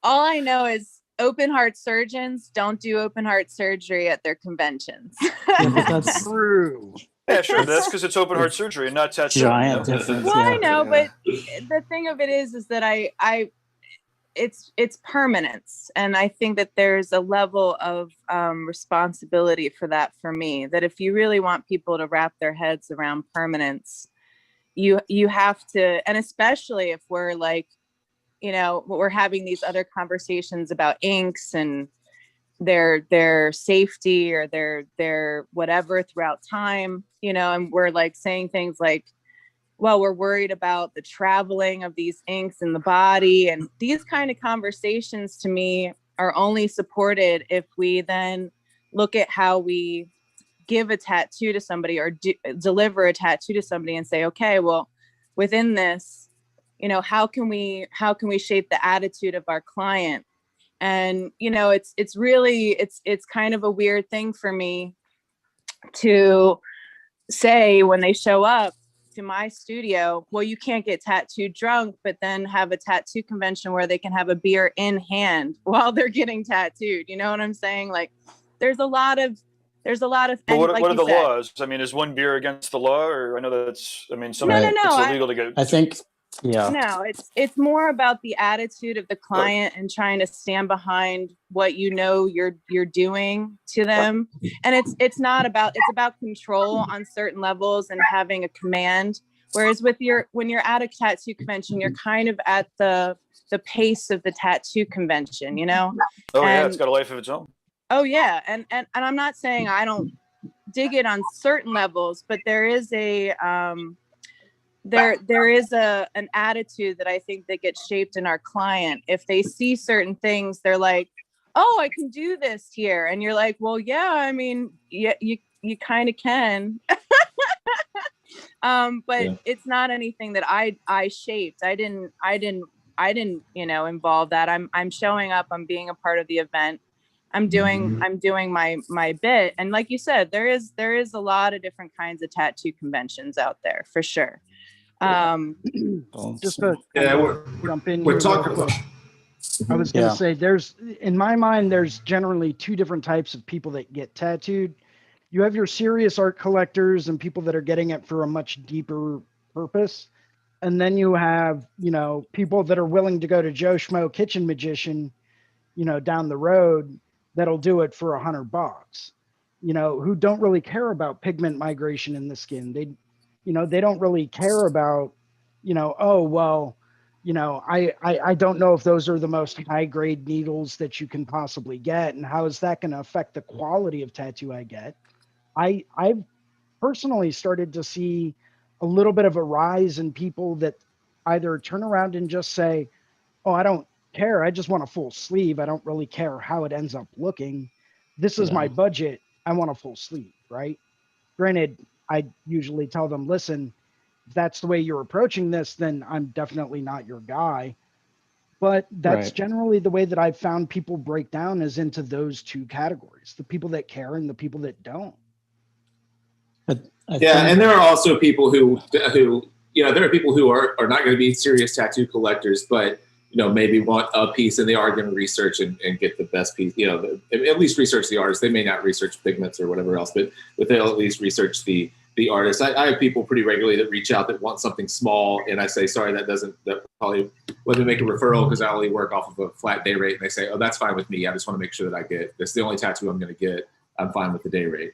All I know is open heart surgeons don't do open heart surgery at their conventions. Yeah, but that's true. Yeah, sure. That's because it's open heart surgery and not tattoo. giant difference. Well, I Yeah. know, but the thing of it is that it's permanence, and I think that there's a level of responsibility for that for me. That if you really want people to wrap their heads around permanence, you have to, and especially if we're like, you know, we're having these other conversations about inks and their safety or their whatever throughout time, you know, and we're like saying things like, well, we're worried about the traveling of these inks in the body. And these kind of conversations to me are only supported if we then look at how we give a tattoo to somebody or deliver a tattoo to somebody and say, okay, well, within this, you know, how can we shape the attitude of our client? And, you know, it's kind of a weird thing for me to say when they show up to my studio, well, you can't get tattooed drunk, but then have a tattoo convention where they can have a beer in hand while they're getting tattooed. You know what I'm saying? Like there's a lot of, But what are the laws? I mean, is one beer against the law? Or I know that's, I mean, some it's illegal to get. I think, yeah. No, it's more about the attitude of the client and trying to stand behind what you know you're doing to them. And it's about control on certain levels and having a command. Whereas when you're at a tattoo convention, you're kind of at the pace of the tattoo convention, you know? Oh, yeah, it's got a life of its own. Oh yeah. And I'm not saying I don't dig it on certain levels, but there is there is an attitude that I think that gets shaped in our client. If they see certain things, they're like, oh, I can do this here. And you're like, well, yeah, I mean, yeah, you kind of can. But it's not anything that I shaped. I didn't, you know, involve that. I'm showing up, I'm being a part of the event. I'm doing my bit. And like you said, there is a lot of different kinds of tattoo conventions out there for sure. Just to jump in we're here talking real quick. I was going to say in my mind, there's generally 2 different types of people that get tattooed. You have your serious art collectors and people that are getting it for a much deeper purpose. And then you have, you know, people that are willing to go to Joe Schmo Kitchen Magician, you know, down the road that'll do it for $100, you know, who don't really care about pigment migration in the skin. They don't really care about, you know, oh, well, I don't know if those are the most high grade needles that you can possibly get, and how is that going to affect the quality of tattoo I get. I've personally started to see a little bit of a rise in people that either turn around and just say, oh, I don't care, I just want a full sleeve, I don't really care how it ends up looking, this is my budget, I want a full sleeve, right? Granted, I usually tell them, listen, if that's the way you're approaching this, then I'm definitely not your guy. But that's generally the way that I've found people break down, is into those two categories: the people that care and the people that don't. And there are also people who there are people who are not going to be serious tattoo collectors, but maybe want a piece, and they are going to research and get the best piece. At least research the artist. They may not research pigments or whatever else, but they'll at least research the artist. I have people pretty regularly that reach out that want something small, and I say, sorry, that probably, let me make a referral because I only work off of a flat day rate. And they say, oh, that's fine with me. I just want to make sure that I get, that's the only tattoo I'm going to get. I'm fine with the day rate.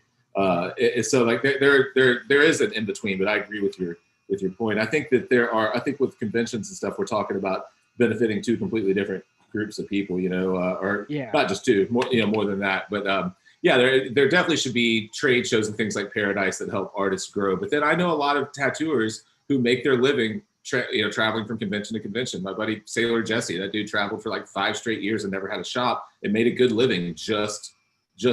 So like there is an in between, but I agree with your point. I think that I think with conventions and stuff, we're talking about benefiting two completely different groups of people, or not just two, more than that. But there definitely should be trade shows and things like Paradise that help artists grow. But then I know a lot of tattooers who make their living, traveling from convention to convention. My buddy Sailor Jesse, that dude traveled for like 5 straight years and never had a shop and made a good living just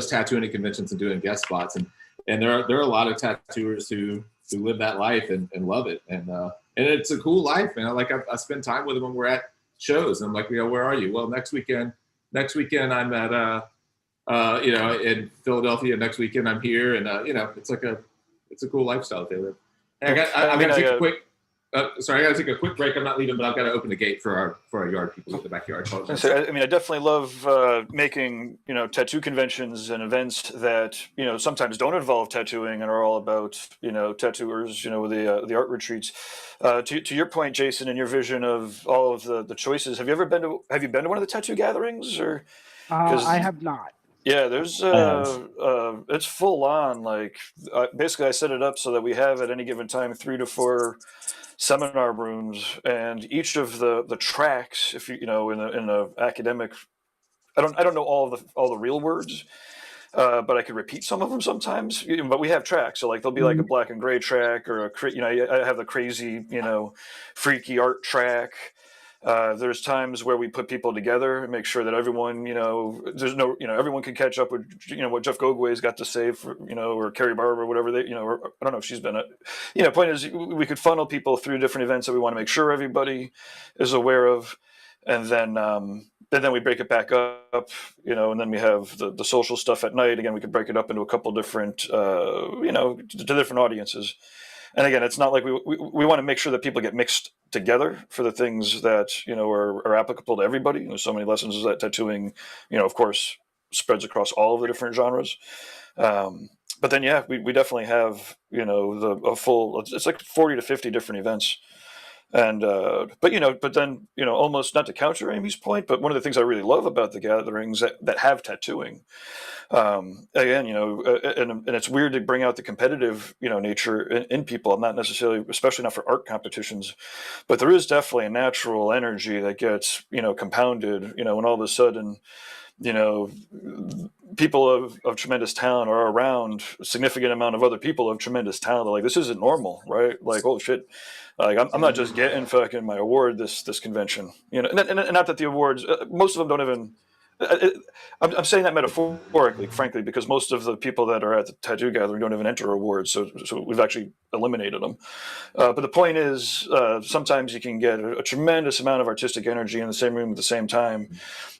tattooing at conventions and doing guest spots. And there are a lot of tattooers who live that life and love it. And it's a cool life, man. Like I spend time with them when we're at shows. And I'm like, where are you? Well, next weekend I'm at in Philadelphia. Next weekend I'm here, and it's a cool lifestyle they live. I gotta take a quick. Sorry, I gotta take a quick break. I'm not leaving, but I've got to open the gate for our yard people at the backyard. So, I definitely love making tattoo conventions and events that sometimes don't involve tattooing and are all about tattooers, with the art retreats. To your point, Jason, and your vision of all of the choices, have you been to one of the tattoo gatherings, or? I have not. Yeah, there's it's full on. Like basically, I set it up so that we have at any given time 3 to 4 seminar rooms, and each of the tracks, if in the academic, I don't know all the real words, but I could repeat some of them sometimes. But we have tracks, so like there'll be like a black and gray track, or I have the crazy freaky art track. There's times where we put people together and make sure that everyone, there's no, everyone can catch up with, what Jeff Gogway's got to say for, or Carrie Barber, or whatever they, or I don't know if she's been at, point is we could funnel people through different events that we want to make sure everybody is aware of. And then we break it back up, and then we have the social stuff at night. Again, we could break it up into a couple different, to different audiences. And again, it's not like we want to make sure that people get mixed together for the things that are applicable to everybody. There's so many lessons that tattooing, of course, spreads across all of the different genres. But then, we definitely have a full. It's like 40 to 50 different events. And but then almost not to counter Amy's point, but one of the things I really love about the gatherings that have tattooing, again, and it's weird to bring out the competitive nature in people. Not necessarily, especially not for art competitions, but there is definitely a natural energy that gets compounded when all of a sudden people of tremendous talent are around a significant amount of other people of tremendous talent. They're like, this isn't normal, right? Like, oh shit. Like I'm not just getting fucking my award this convention, and not that the awards, most of them don't even. I'm saying that metaphorically, frankly, because most of the people that are at the tattoo gathering don't even enter awards, so we've actually eliminated them. But the point is, sometimes you can get a tremendous amount of artistic energy in the same room at the same time,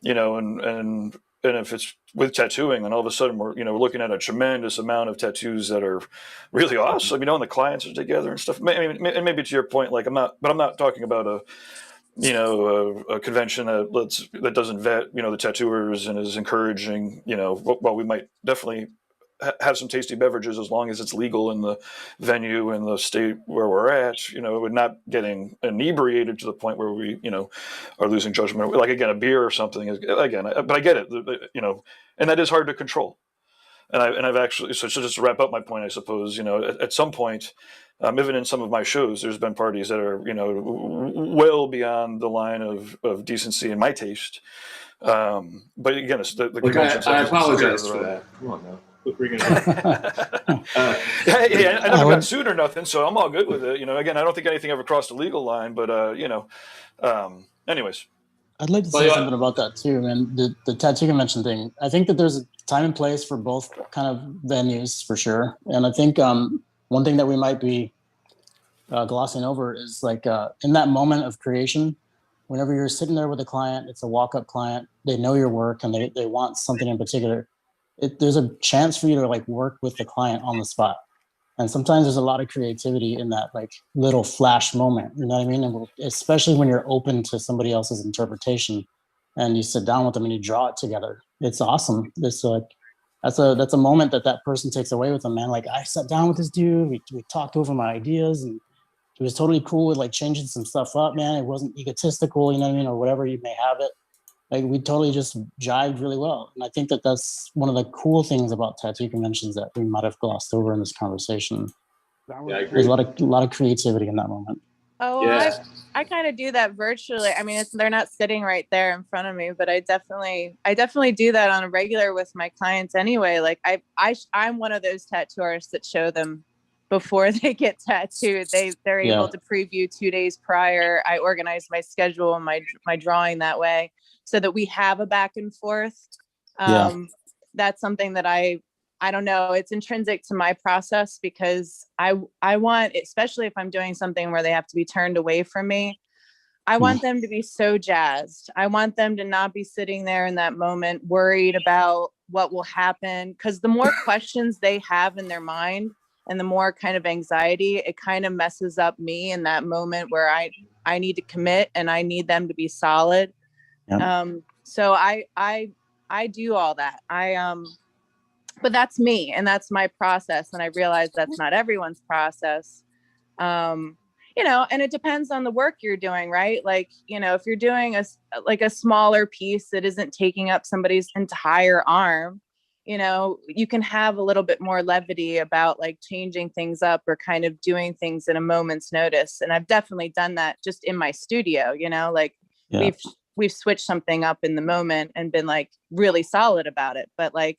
and if it's with tattooing, then all of a sudden we're looking at a tremendous amount of tattoos that are really awesome, and the clients are together and stuff. And maybe to your point, like I'm not talking about a convention that doesn't vet the tattooers and is encouraging while we might definitely have some tasty beverages as long as it's legal in the venue and the state where we're at, we're not getting inebriated to the point where we are losing judgment, like again a beer or something is again, but I get it, and that is hard to control. And I've actually, so just to wrap up my point, I suppose, at some point, Even in some of my shows, there's been parties that are, well beyond the line of decency and my taste. But again, it's the convention I stuff is apologize the for road. that. Come on now. Quit bringing it up. Hey, I never would- got sued or nothing, so I'm all good with it. Again, I don't think anything ever crossed the legal line, but anyways. I'd like to Well, say yeah. something about that too, man. The tattoo convention thing. I think that there's a time and place for both kind of venues for sure. And I think one thing that we might be glossing over is like in that moment of creation, whenever you're sitting there with a client, it's a walk-up client, they know your work and they want something in particular. There's a chance for you to like work with the client on the spot. And sometimes there's a lot of creativity in that like little flash moment, you know what I mean? And especially when you're open to somebody else's interpretation and you sit down with them and you draw it together. It's awesome. It's like, that's a moment that person takes away with them, man. Like I sat down with this dude, we talked over my ideas and he was totally cool with like changing some stuff up, man. It wasn't egotistical, you know what I mean? Or whatever you may have it. Like we totally just jived really well. And I think that that's one of the cool things about tattoo conventions that we might have glossed over in this conversation. Yeah, I There's agree. a lot of creativity in that moment. Oh, well, Yeah. I kind of do that virtually. I mean, they're not sitting right there in front of me, but I definitely do that on a regular with my clients anyway. Like I'm one of those tattoo artists that show them before they get tattooed. They're able to preview 2 days prior. I organize my schedule and my drawing that way so that we have a back and forth. That's something that I don't know. It's intrinsic to my process because I want, especially if I'm doing something where they have to be turned away from me, I want them to be so jazzed. I want them to not be sitting there in that moment worried about what will happen. Because the more questions they have in their mind and the more kind of anxiety, it kind of messes up me in that moment where I need to commit and I need them to be solid. So I do all that. But that's me and that's my process. And I realize that's not everyone's process. And it depends on the work you're doing, right? Like, if you're doing a smaller piece that isn't taking up somebody's entire arm, you can have a little bit more levity about like changing things up or kind of doing things at a moment's notice. And I've definitely done that just in my studio, we've switched something up in the moment and been like really solid about it. But like,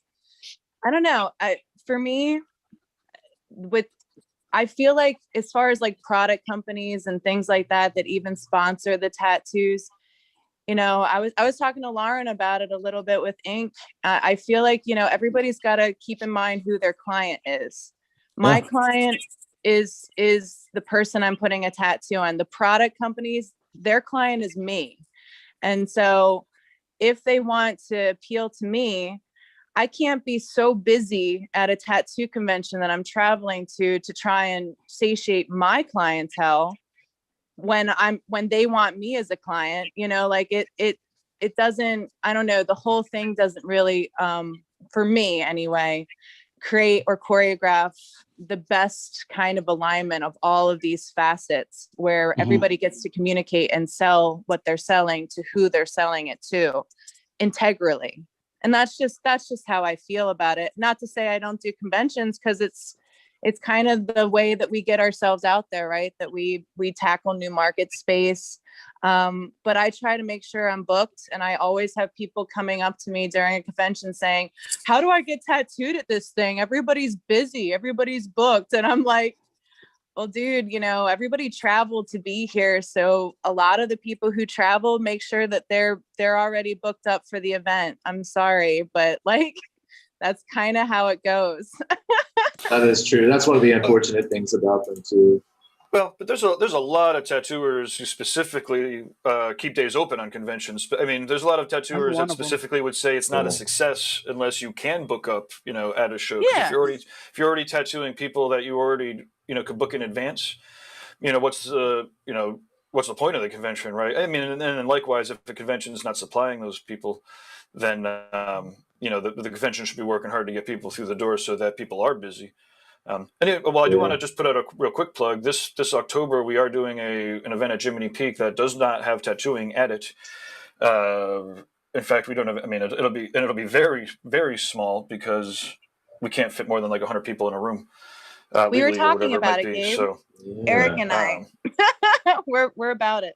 I don't know. For me, I feel like as far as like product companies and things like that even sponsor the tattoos, I was talking to Lauren about it a little bit with Ink. I feel like, everybody's got to keep in mind who their client is. My client is the person I'm putting a tattoo on. The product companies, their client is me. And so if they want to appeal to me, I can't be so busy at a tattoo convention that I'm traveling to try and satiate my clientele when they want me as a client, like it doesn't, I don't know, the whole thing doesn't really, for me anyway, create or choreograph the best kind of alignment of all of these facets where everybody gets to communicate and sell what they're selling to who they're selling it to integrally. And that's just how I feel about it. Not to say I don't do conventions, because it's kind of the way that we get ourselves out there, right? That we tackle new market space. But I try to make sure I'm booked, and I always have people coming up to me during a convention saying, "How do I get tattooed at this thing? Everybody's busy, everybody's booked." And I'm like, well, dude, everybody traveled to be here. So a lot of the people who travel make sure that they're already booked up for the event. I'm sorry, but like, that's kind of how it goes. That is true. That's one of the unfortunate things about them too. Well, but there's a lot of tattooers who specifically keep days open on conventions. But I mean, there's a lot of tattooers that specifically would say it's not a success unless you can book up, at a show. 'Cause if you're already tattooing people that you already could book in advance, what's the point of the convention, right? I mean, and then likewise, if the convention is not supplying those people, then the convention should be working hard to get people through the door so that people are busy. I do want to just put out a real quick plug. This October, we are doing an event at Jiminy Peak that does not have tattooing at it. In fact, we don't have. I mean, it'll be very, very small because we can't fit more than like 100 people in a room. We were legally or talking whatever about it it, might be. Gabe. So Eric and I, we're about it.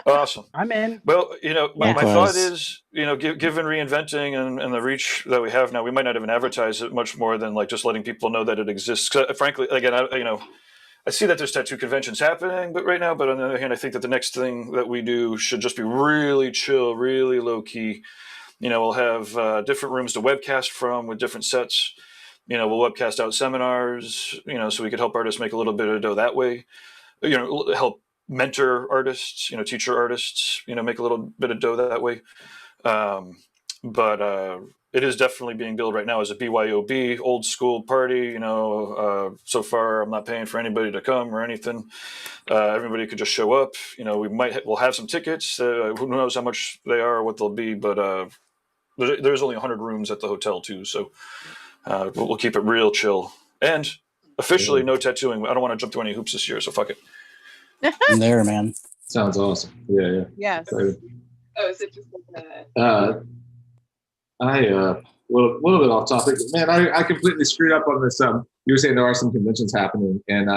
awesome. I'm in. Well, my thought Likewise. is, given reinventing and the reach that we have now, we might not even advertise it much more than like just letting people know that it exists. 'Cause, frankly, again, I see that there's tattoo conventions happening, but right now, but on the other hand, I think that the next thing that we do should just be really chill, really low key. We'll have different rooms to webcast from with different sets. We'll webcast out seminars, so we could help artists make a little bit of dough that way. Help mentor artists, teacher artists, make a little bit of dough that way. But it is definitely being billed right now as a BYOB, old school party. So far I'm not paying for anybody to come or anything. Everybody could just show up. We'll have some tickets. Who knows how much they are or what they'll be, but there's only 100 rooms at the hotel too, so we'll keep it real chill. And officially, no tattooing. I don't want to jump through any hoops this year, so fuck it. I'm there, man. Sounds awesome. Yeah. Yes. Excited. Oh, is it just like A little bit off topic, but man, I completely screwed up on this. You were saying there are some conventions happening, and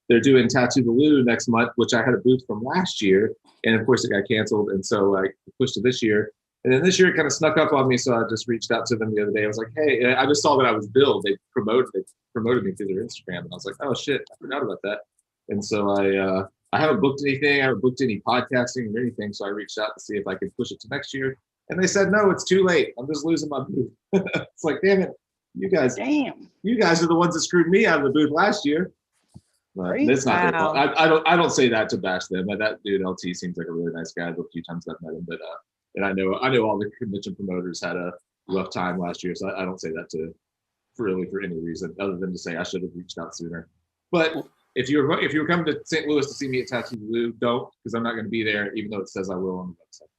they're doing Tattoo the Lou next month, which I had a booth from last year, and of course it got canceled, and so I pushed to this year. And then this year it kind of snuck up on me, so I just reached out to them the other day. I was like, hey, I just saw that I was billed. They promoted me through their Instagram, and I was like, oh shit, I forgot about that. And so I haven't booked anything. I haven't booked any podcasting or anything. So I reached out to see if I could push it to next year. And they said, no, it's too late. I'm just losing my booth. It's like, damn it. You guys are the ones that screwed me out of the booth last year. But it's not their fault. I don't say that to bash them. But that dude LT seems like a really nice guy. The few times I've met him, but and I know all the convention promoters had a rough time last year. So I don't say that for any reason other than to say I should have reached out sooner. But if you were coming to St. Louis to see me at Tattoo Blue, don't, because I'm not going to be there, even though it says I will on the website.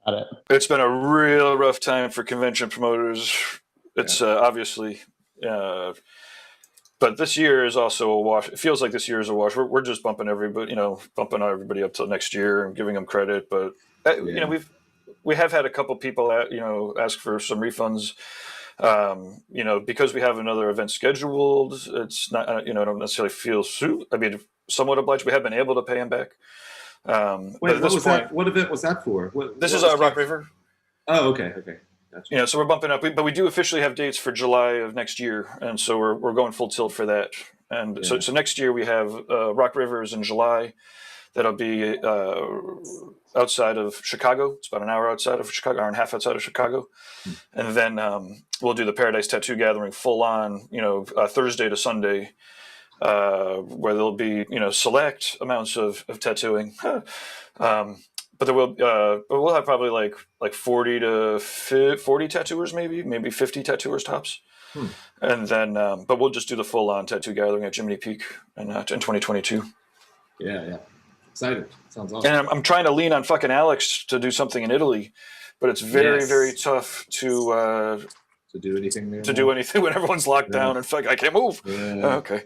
Got it. It's been a real rough time for convention promoters. It's obviously, but this year is also a wash. It feels like this year is a wash. We're just bumping everybody up till next year and giving them credit. But we have had a couple people ask for some refunds. Because we have another event scheduled, it's not, I don't necessarily feel somewhat obliged. We have been able to pay him back. Wait, what was that? What event was that for? This is Rock River. Oh, okay. Gotcha. So we're bumping up, but we do officially have dates for July of next year, and so we're going full tilt for that. And so next year we have Rock Rivers in July. That'll be outside of Chicago. It's about an hour outside of Chicago, hour and a half outside of Chicago. And then we'll do the Paradise Tattoo Gathering full on, Thursday to Sunday, where there'll be, select amounts of tattooing. But we'll have probably like 40 to 40 tattooers, maybe 50 tattooers tops. And then, but we'll just do the full on tattoo gathering at Jiminy Peak in 2022. Yeah. Excited. Sounds awesome. And I'm trying to lean on fucking Alex to do something in Italy, but it's very, very tough to do anything there. Do anything when everyone's locked down and fuck, I can't move. Yeah. Okay.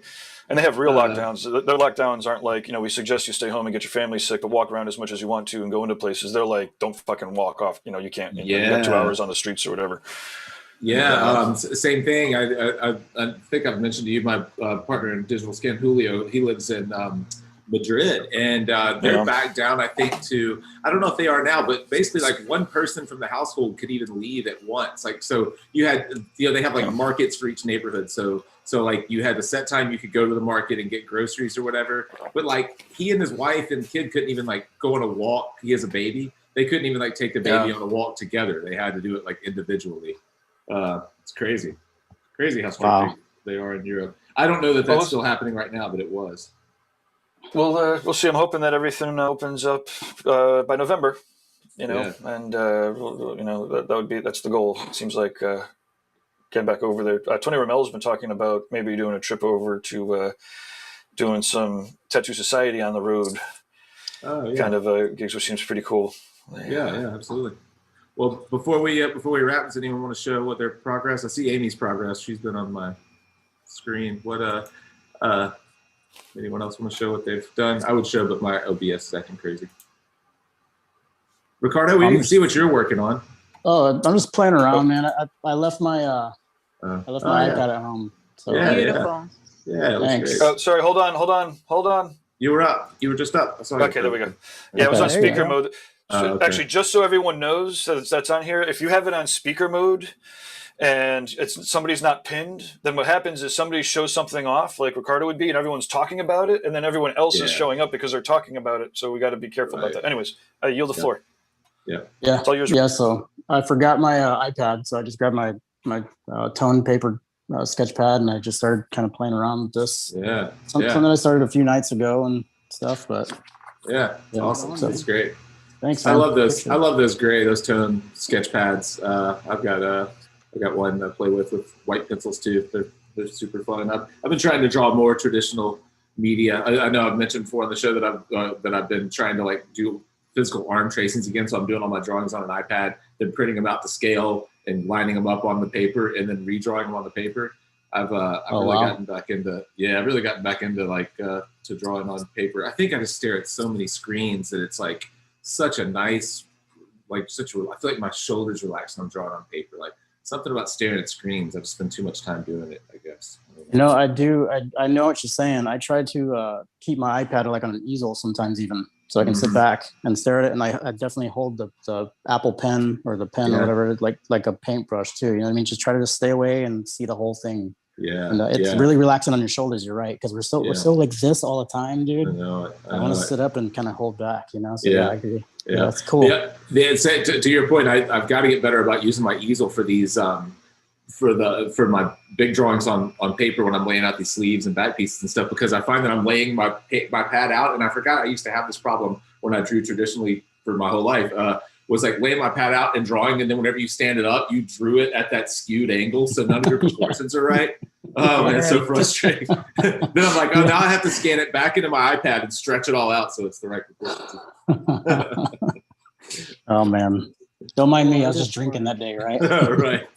And they have real lockdowns. Their lockdowns aren't like, we suggest you stay home and get your family sick, but walk around as much as you want to and go into places. They're like, don't fucking walk off. You can't. You got 2 hours on the streets or whatever. Yeah, same thing. I think I've mentioned to you, my partner in Digital Skin, Julio, he lives in Madrid, and they're back down, I think, to, I don't know if they are now, but basically like one person from the household could even leave at once. Like, so you had, they have like markets for each neighborhood. So like you had a set time you could go to the market and get groceries or whatever. But like he and his wife and kid couldn't even like go on a walk. He has a baby. They couldn't even like take the baby on a walk together. They had to do it like individually. It's crazy how strict they are in Europe. I don't know that that's still happening right now, but it was. Well, we'll see. I'm hoping that everything opens up by November, and that's the goal. It seems like getting back over there. Tony Romel's been talking about maybe doing a trip over to doing some Tattoo Society on the road, kind of gigs, which seems pretty cool. Yeah, absolutely. Well, before we wrap, does anyone want to show what their progress? I see Amy's progress. She's been on my screen. What anyone else want to show what they've done? I would show, but my OBS is acting crazy. Ricardo, we didn't see what you're working on. Oh, I'm just playing around, man. I left my iPad at home. So Yeah, Beautiful. Yeah, it looks Thanks. great. Oh, sorry. Hold on. You were up. You were just up. I saw you. Okay, there we go. Yeah, it was Okay. on There you speaker go. mode. So Okay. actually, just so everyone knows that's on here, if you have it on speaker mode and somebody's not pinned, then what happens is somebody shows something off, like Ricardo would be, and everyone's talking about it, and then everyone else is Yeah. showing up because they're talking about it. So we got to be careful about Right. that. Anyways, I yield the floor. Yeah, It's all yours. yeah. So I forgot my iPad, so I just grabbed my tone paper sketch pad, and I just started kind of playing around with this. Yeah. Something I started a few nights ago and stuff. But Yeah. It's Yeah. awesome. So- That's great. thanks. I man. love those. Appreciate I it. love those those tone sketch pads. I've got one to play with white pencils too. They're super fun. I've been trying to draw more traditional media. I know I've mentioned before on the show that I've been trying to like do physical arm tracings again. So I'm doing all my drawings on an iPad, then printing them out to scale and lining them up on the paper, and then redrawing them on the paper. I've really gotten back into like to drawing on paper. I think I just stare at so many screens that it's like such a nice, like I feel like my shoulders relax when I'm drawing on paper. Like something about staring at screens. I've spent too much time doing it, I guess. You know, I do. I know what you're saying. I try to keep my iPad like on an easel sometimes, even so I can sit back and stare at it. And I definitely hold the Apple Pen or the pen or whatever, like a paintbrush too. You know what I mean? Just try to stay away and see the whole thing. Yeah, And it's really relaxing on your shoulders. You're right, because we're so like this all the time, dude. I know it. I want to sit up and kind of hold back, you know. So I agree. Yeah, that's cool. Yeah, to your point, I've got to get better about using my easel for these for my big drawings on paper when I'm laying out these sleeves and back pieces and stuff, because I find that I'm laying my pad out, and I forgot I used to have this problem when I drew traditionally for my whole life. Was like laying my pad out and drawing, and then whenever you stand it up, you drew it at that skewed angle, so none of your proportions are right. Oh, man, it's so frustrating. Then I'm like, now I have to scan it back into my iPad and stretch it all out so it's the right proportions. Oh man, don't mind me. I was just drinking that day, right? Right.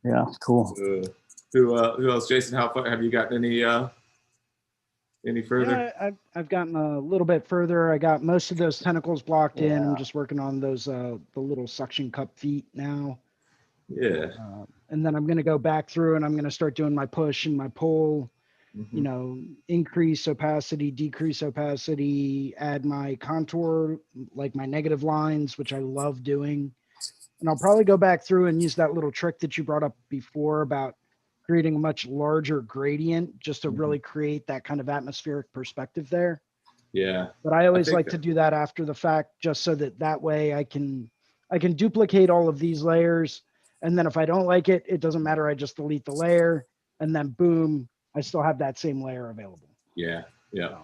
Yeah, cool. Who else, Jason? How far have you gotten any further? Yeah, I've gotten a little bit further. I got most of those tentacles blocked in. I'm just working on those the little suction cup feet now. Yeah. And then I'm going to go back through and I'm going to start doing my push and my pull. You know, increase opacity, decrease opacity, add my contour, like my negative lines, which I love doing. And I'll probably go back through and use that little trick that you brought up before about creating a much larger gradient just to really create that kind of atmospheric perspective there. Yeah. But I always like to do that after the fact, just so that way I can duplicate all of these layers. And then if I don't like it, it doesn't matter. I just delete the layer and then boom, I still have that same layer available. Yeah. Yeah.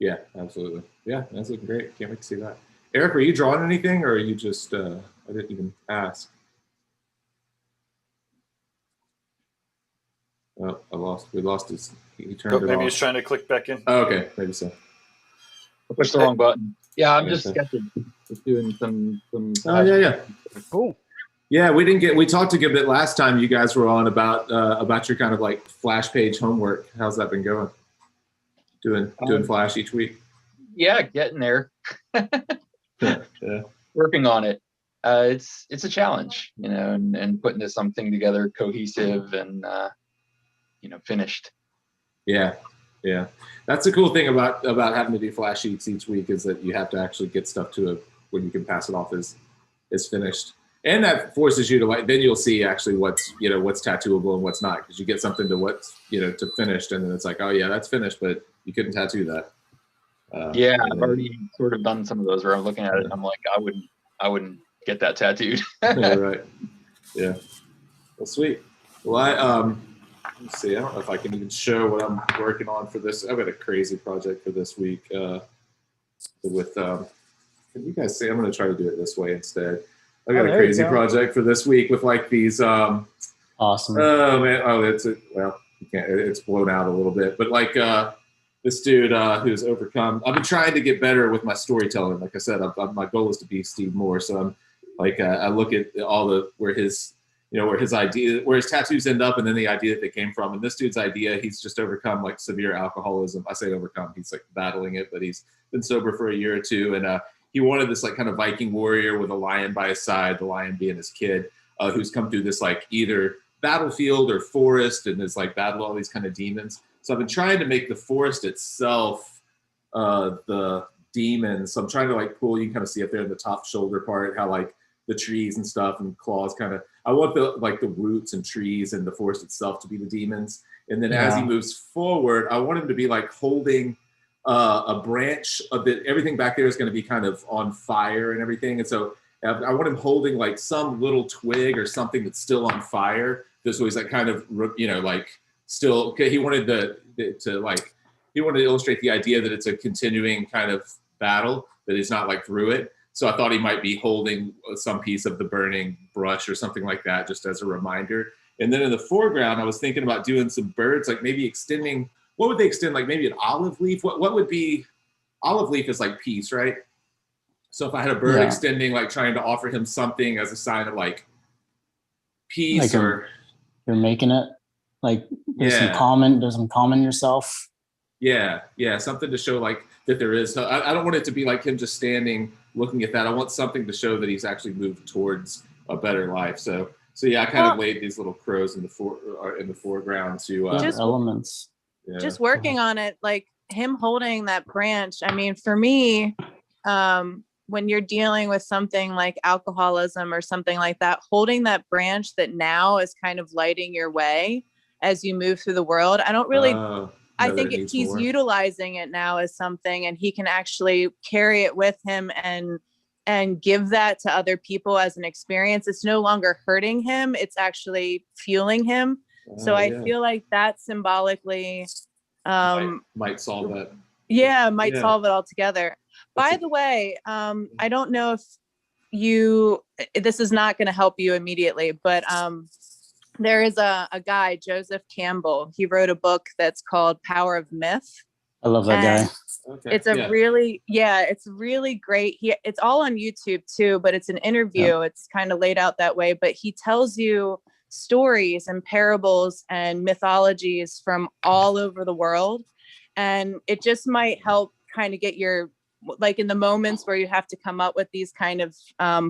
Yeah, absolutely. Yeah, that's looking great. Can't wait to see that. Eric, are you drawing anything, or are you just, I didn't even ask. Oh, we lost his, he turned it Maybe off. he's trying to click back in. Oh, okay, maybe so. I pushed the wrong button. Yeah, I'm Yeah, just so- sketching. Just doing some. Oh, yeah. Cool. Yeah, we talked a good bit last time you guys were on about your kind of like Flash page homework. How's that been going? Doing Flash each week? Yeah, getting there. Yeah. Working on it. It's a challenge, you know, and putting something together cohesive and finished. Yeah. That's the cool thing about having to do Flash sheets each week, is that you have to actually get stuff to it when you can pass it off as finished. And that forces you to then you'll see actually what's tattooable and what's not, because you get something to to finished, and then it's like, oh yeah, that's finished, but you couldn't tattoo that. I've already sort of done some of those where I'm looking at it and I'm like, I wouldn't get that tattooed. Yeah, right. Yeah. Well, sweet. Well, let's see. I don't know if I can even show what I'm working on for this. I've got a crazy project for this week. Can you guys see? I'm going to try to do it this way instead. I got a crazy project for this week with like these. Awesome. Oh man! Oh, you can't. It's blown out a little bit, but like this dude who's overcome. I've been trying to get better with my storytelling. Like I said, my goal is to be Steve Moore. So I'm like, I look at all where his tattoos end up, and then the idea that they came from. And this dude's idea, he's just overcome like severe alcoholism. I say overcome. He's like battling it, but he's been sober for a year or two, and he wanted this like kind of Viking warrior with a lion by his side, the lion being his kid, who's come through this like either battlefield or forest, and there's like battle all these kind of demons. So I've been trying to make the forest itself the demons. So I'm trying to like pull, you can kind of see up there in the top shoulder part how like the trees and stuff and claws kind of, I want the like the roots and trees and the forest itself to be the demons. And then as he moves forward, I want him to be like holding a branch of it. Everything back there is going to be kind of on fire and everything. And so I want him holding like some little twig or something that's still on fire. This was like kind of, you know, like still, okay, he wanted he wanted to illustrate the idea that it's a continuing kind of battle, that he's not like through it. So I thought he might be holding some piece of the burning brush or something like that, just as a reminder. And then in the foreground, I was thinking about doing some birds, like maybe extending, what would they extend? Like maybe an olive leaf? What would be, olive leaf is like peace, right? So if I had a bird extending, like trying to offer him something as a sign of like peace, like or you're making it like there's some calm in yourself. Yeah, something to show like that there is. I don't want it to be like him just standing looking at that. I want something to show that he's actually moved towards a better life. So yeah, I kind of laid these little crows in the foreground to Just elements. just working on it, like him holding that branch. I mean, for me, when you're dealing with something like alcoholism or something like that, holding that branch that now is kind of lighting your way as you move through the world. I don't really, I think he's utilizing it now as something, and he can actually carry it with him and give that to other people as an experience. It's no longer hurting him. It's actually fueling him. So I feel like that symbolically might solve that. Yeah, might solve it all together. By the way, I don't know if this is not going to help you immediately, but there is a guy, Joseph Campbell. He wrote a book that's called Power of Myth. I love that guy. Okay. It's it's really great. It's all on YouTube too, but it's an interview. Yeah. It's kind of laid out that way, but he tells you stories and parables and mythologies from all over the world. And it just might help kind of get your, like in the moments where you have to come up with these kind of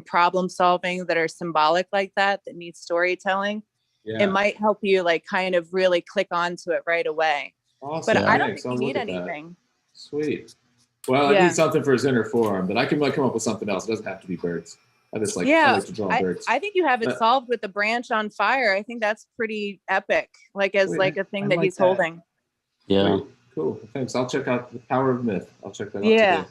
problem solving that are symbolic like that need storytelling. Yeah. It might help you like kind of really click onto it right away. Awesome. But I don't think you need anything. Sweet. Well, I need something for his inner forearm, but I can like come up with something else. It doesn't have to be birds. I just like, I like to draw birds. I think you have it solved with the branch on fire. I think that's pretty epic, like as like a thing that he's holding. Yeah. Sweet. Cool. Thanks. I'll check out the Power of Myth. I'll check that out today.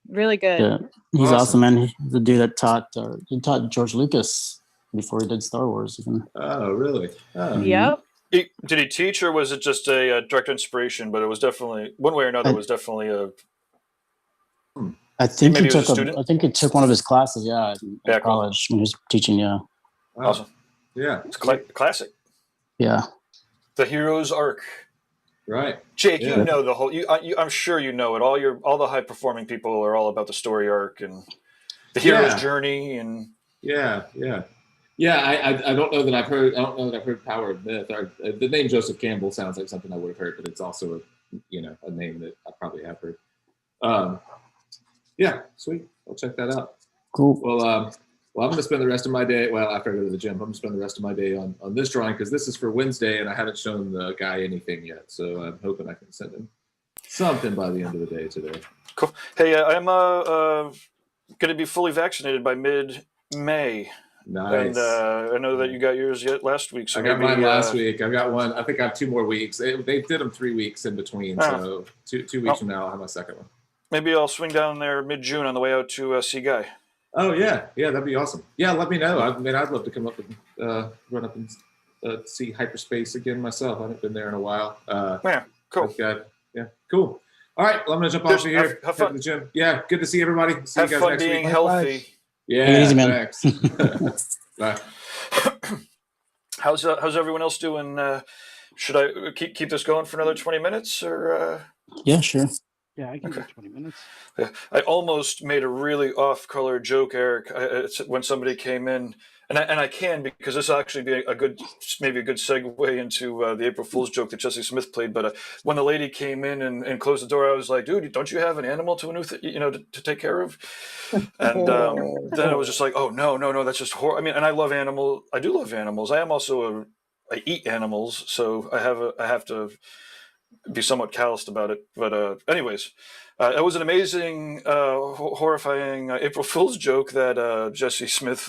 Really good. Yeah. He's awesome, man. He's the dude that taught George Lucas before he did Star Wars. Even. Oh, really? Oh. Yep. Did he teach, or was it just a direct inspiration? But it was definitely one way or another. It was definitely a. I think he took. I think he took one of his classes. Yeah, at college when he was teaching. Yeah. Wow. Awesome. Yeah, it's classic. Yeah. The hero's arc. Right. Jake, you know the whole. I'm sure you know it. All the high performing people are all about the story arc and the hero's journey and. Yeah. I don't know that I've heard. I don't know that I've heard Power of Myth. The name Joseph Campbell sounds like something I would have heard, but it's also a name that I probably have heard. Yeah, sweet. I'll check that out. Cool. Well, I'm going to spend the rest of my day. Well, after I go to the gym, I'm going to spend the rest of my day on this drawing because this is for Wednesday, and I haven't shown the guy anything yet. So I'm hoping I can send him something by the end of the day today. Cool. Hey, I'm going to be fully vaccinated by mid-May. Nice. And I know that you got yours last week. So I got mine last week. I've got one. I think I have 2 more weeks. They did them 3 weeks in between. So 2 weeks from now, I'll have my second one. Maybe I'll swing down there mid-June on the way out to see Guy. Oh, yeah. Yeah, that'd be awesome. Yeah, let me know. I mean, I'd love to come up and run up and see hyperspace again myself. I haven't been there in a while. Yeah, cool. Yeah, cool. All right, well, I'm going to jump off of here. Have fun. To the gym. Yeah, good to see everybody. See have you guys fun next being week. healthy. Yeah, easy, man. Thanks. Bye. How's everyone else doing? Should I keep this going for another 20 minutes or? Yeah, sure. Yeah, I can do 20 minutes. Yeah. I almost made a really off-color joke, Eric, when somebody came in, and I can because this will actually be maybe a good segue into the April Fool's joke that Jesse Smith played. But when the lady came in and closed the door, I was like, "Dude, don't you have an animal to take care of?" And then I was just like, "Oh no, that's just horrible." I mean, and I love animals. I do love animals. I am also I eat animals, so I have to be somewhat calloused about it. But anyways, it was an amazing, horrifying April Fool's joke that Jesse Smith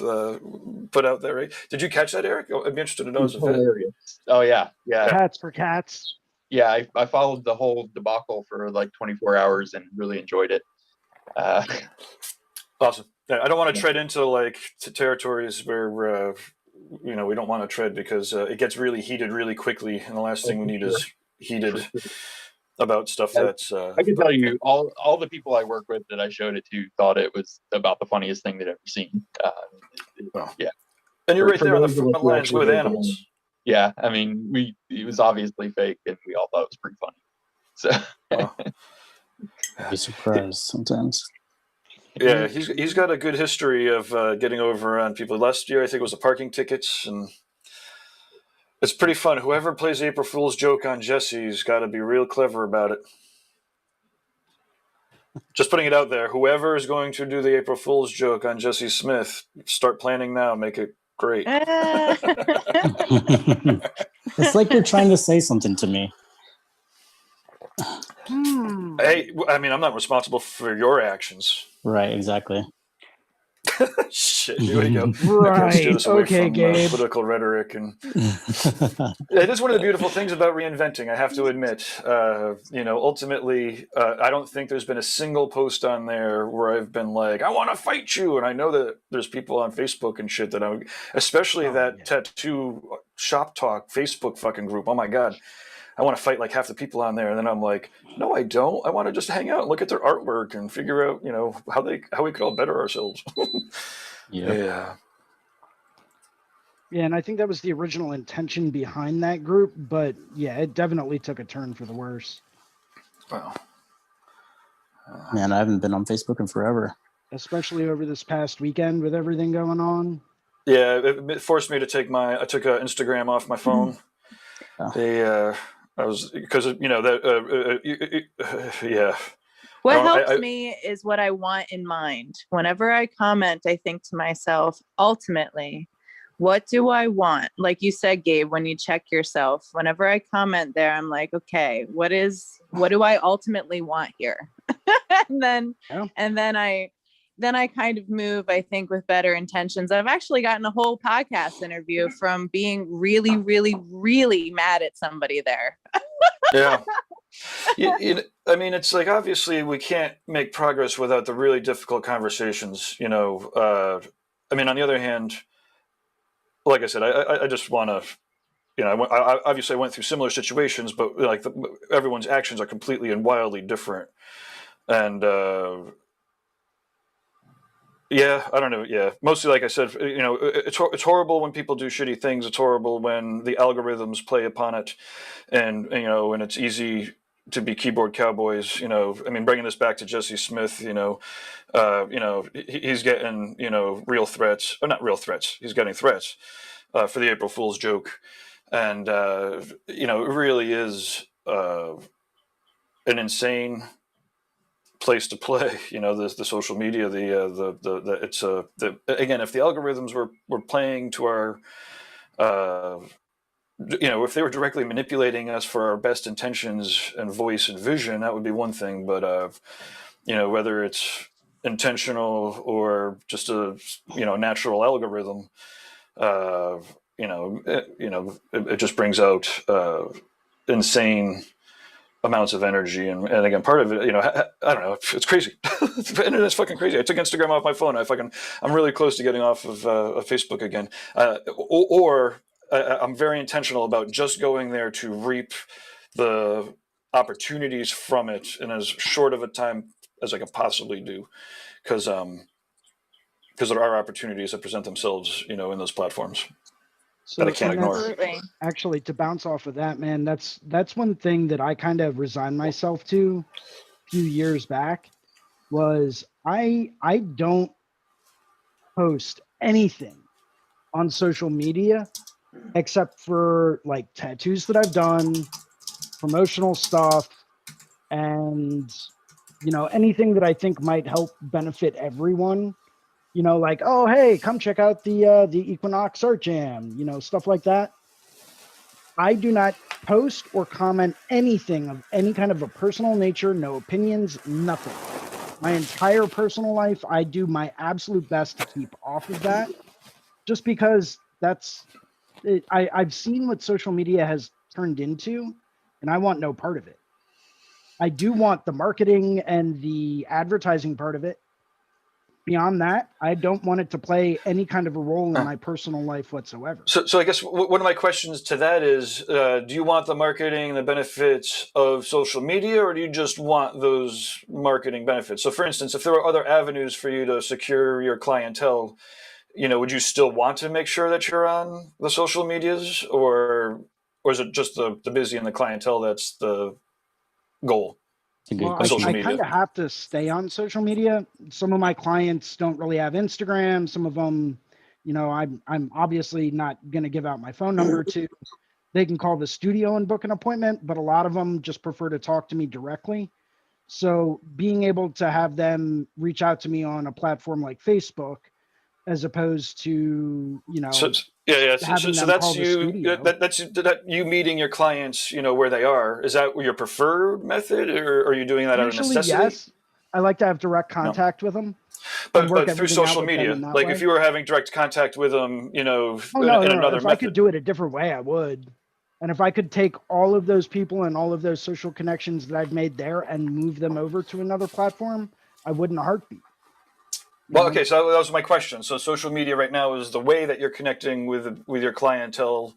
put out there. Right? Did you catch that, Eric? I'd be interested to know as a vet. Hilarious. Oh yeah, yeah, Cats for cats. yeah. I followed the whole debacle for like 24 hours and really enjoyed it. Awesome. Yeah, I don't want to tread into like territories where we don't want to tread because it gets really heated really quickly, and the last thing we need is heated about stuff that's. I can tell you, all the people I work with that I showed it to thought it was about the funniest thing they'd ever seen. Well, yeah, and you're right For there on the those of us front who lines actually with live animals. yeah. I mean, it was obviously fake, and we all thought it was pretty funny. So. Wow. I'd be surprised sometimes. Yeah, he's got a good history of getting over on people. Last year, I think it was the parking tickets, and it's pretty fun. Whoever plays April Fool's joke on Jesse's got to be real clever about it. Just putting it out there. Whoever is going to do the April Fool's joke on Jesse Smith, start planning now. Make it great. It's like you're trying to say something to me. Hey, I mean, I'm not responsible for your actions. Right, exactly. Shit, here we go. Right. Steer this away Okay, from Gabe. political rhetoric, and it is one of the beautiful things about reinventing. I have to admit, ultimately, I don't think there's been a single post on there where I've been like, "I want to fight you," and I know that there's people on Facebook and shit that especially tattoo shop talk Facebook fucking group. Oh my god. I want to fight like half the people on there, and then I'm like, no, I don't. I want to just hang out and look at their artwork and figure out, how we could all better ourselves. Yeah. Yeah, and I think that was the original intention behind that group, but yeah, it definitely took a turn for the worse. Wow. Man, I haven't been on Facebook in forever. Especially over this past weekend with everything going on. Yeah, it forced me to I took Instagram off my phone. I was because yeah. What helps me is what I want in mind. Whenever I comment, I think to myself, ultimately, what do I want? Like you said, Gabe, when you check yourself, whenever I comment there, I'm like, okay, what do I ultimately want here? and then I kind of move, I think, with better intentions. I've actually gotten a whole podcast interview from being really, really, really mad at somebody there. Yeah. I mean, it's like, obviously we can't make progress without the really difficult conversations, I mean, on the other hand, like I said, I just want to, I obviously went through similar situations, but like everyone's actions are completely and wildly different. And, yeah, I don't know. Yeah, mostly, like I said, it's horrible when people do shitty things. It's horrible when the algorithms play upon it, and and it's easy to be keyboard cowboys. I mean, bringing this back to Jesse Smith, he's getting real threats, or not real threats. He's getting threats for the April Fool's joke, and it really is an insane place to play, the social media, again, if the algorithms were playing to our, if they were directly manipulating us for our best intentions and voice and vision, that would be one thing. But whether it's intentional or just a natural algorithm, it just brings out insane amounts of energy, and again, part of it, I don't know, it's crazy. The internet's fucking crazy. I took Instagram off my phone. I'm really close to getting off of Facebook again, or I'm very intentional about just going there to reap the opportunities from it in as short of a time as I can possibly do, because there are opportunities that present themselves, in those platforms. So that I can't ignore. Actually, to bounce off of that, man, that's one thing that I kind of resigned myself to a few years back was I don't post anything on social media except for like tattoos that I've done, promotional stuff, and anything that I think might help benefit everyone. Like, oh, hey, come check out the Equinox Art Jam, stuff like that. I do not post or comment anything of any kind of a personal nature, no opinions, nothing. My entire personal life, I do my absolute best to keep off of that, just because that's it. I've seen what social media has turned into, and I want no part of it. I do want the marketing and the advertising part of it. Beyond that, I don't want it to play any kind of a role in my personal life whatsoever. So I guess one of my questions to that is, do you want the marketing and the benefits of social media, or do you just want those marketing benefits? So for instance, if there were other avenues for you to secure your clientele, would you still want to make sure that you're on the social medias, or is it just the busy and the clientele that's the goal? Well, social I media. kind of have to stay on social media. Some of my clients don't really have Instagram. Some of them, I'm obviously not going to give out my phone number to. They can call the studio and book an appointment, but a lot of them just prefer to talk to me directly. So being able to have them reach out to me on a platform like Facebook, as opposed to, So yeah. having So them that's call the you. studio. That's you meeting your clients, where they are. Is that your preferred method, or are you doing that out of Usually, necessity? yes. I like to have direct contact with them. and work But through everything out social with them media, in that like way. if you were having direct contact with them, Oh in no. another If I could method. do it a different way, I would. And if I could take all of those people and all of those social connections that I've made there and move them over to another platform, I would in a heartbeat. Well, okay, so that was my question. So social media right now is the way that you're connecting with your clientele,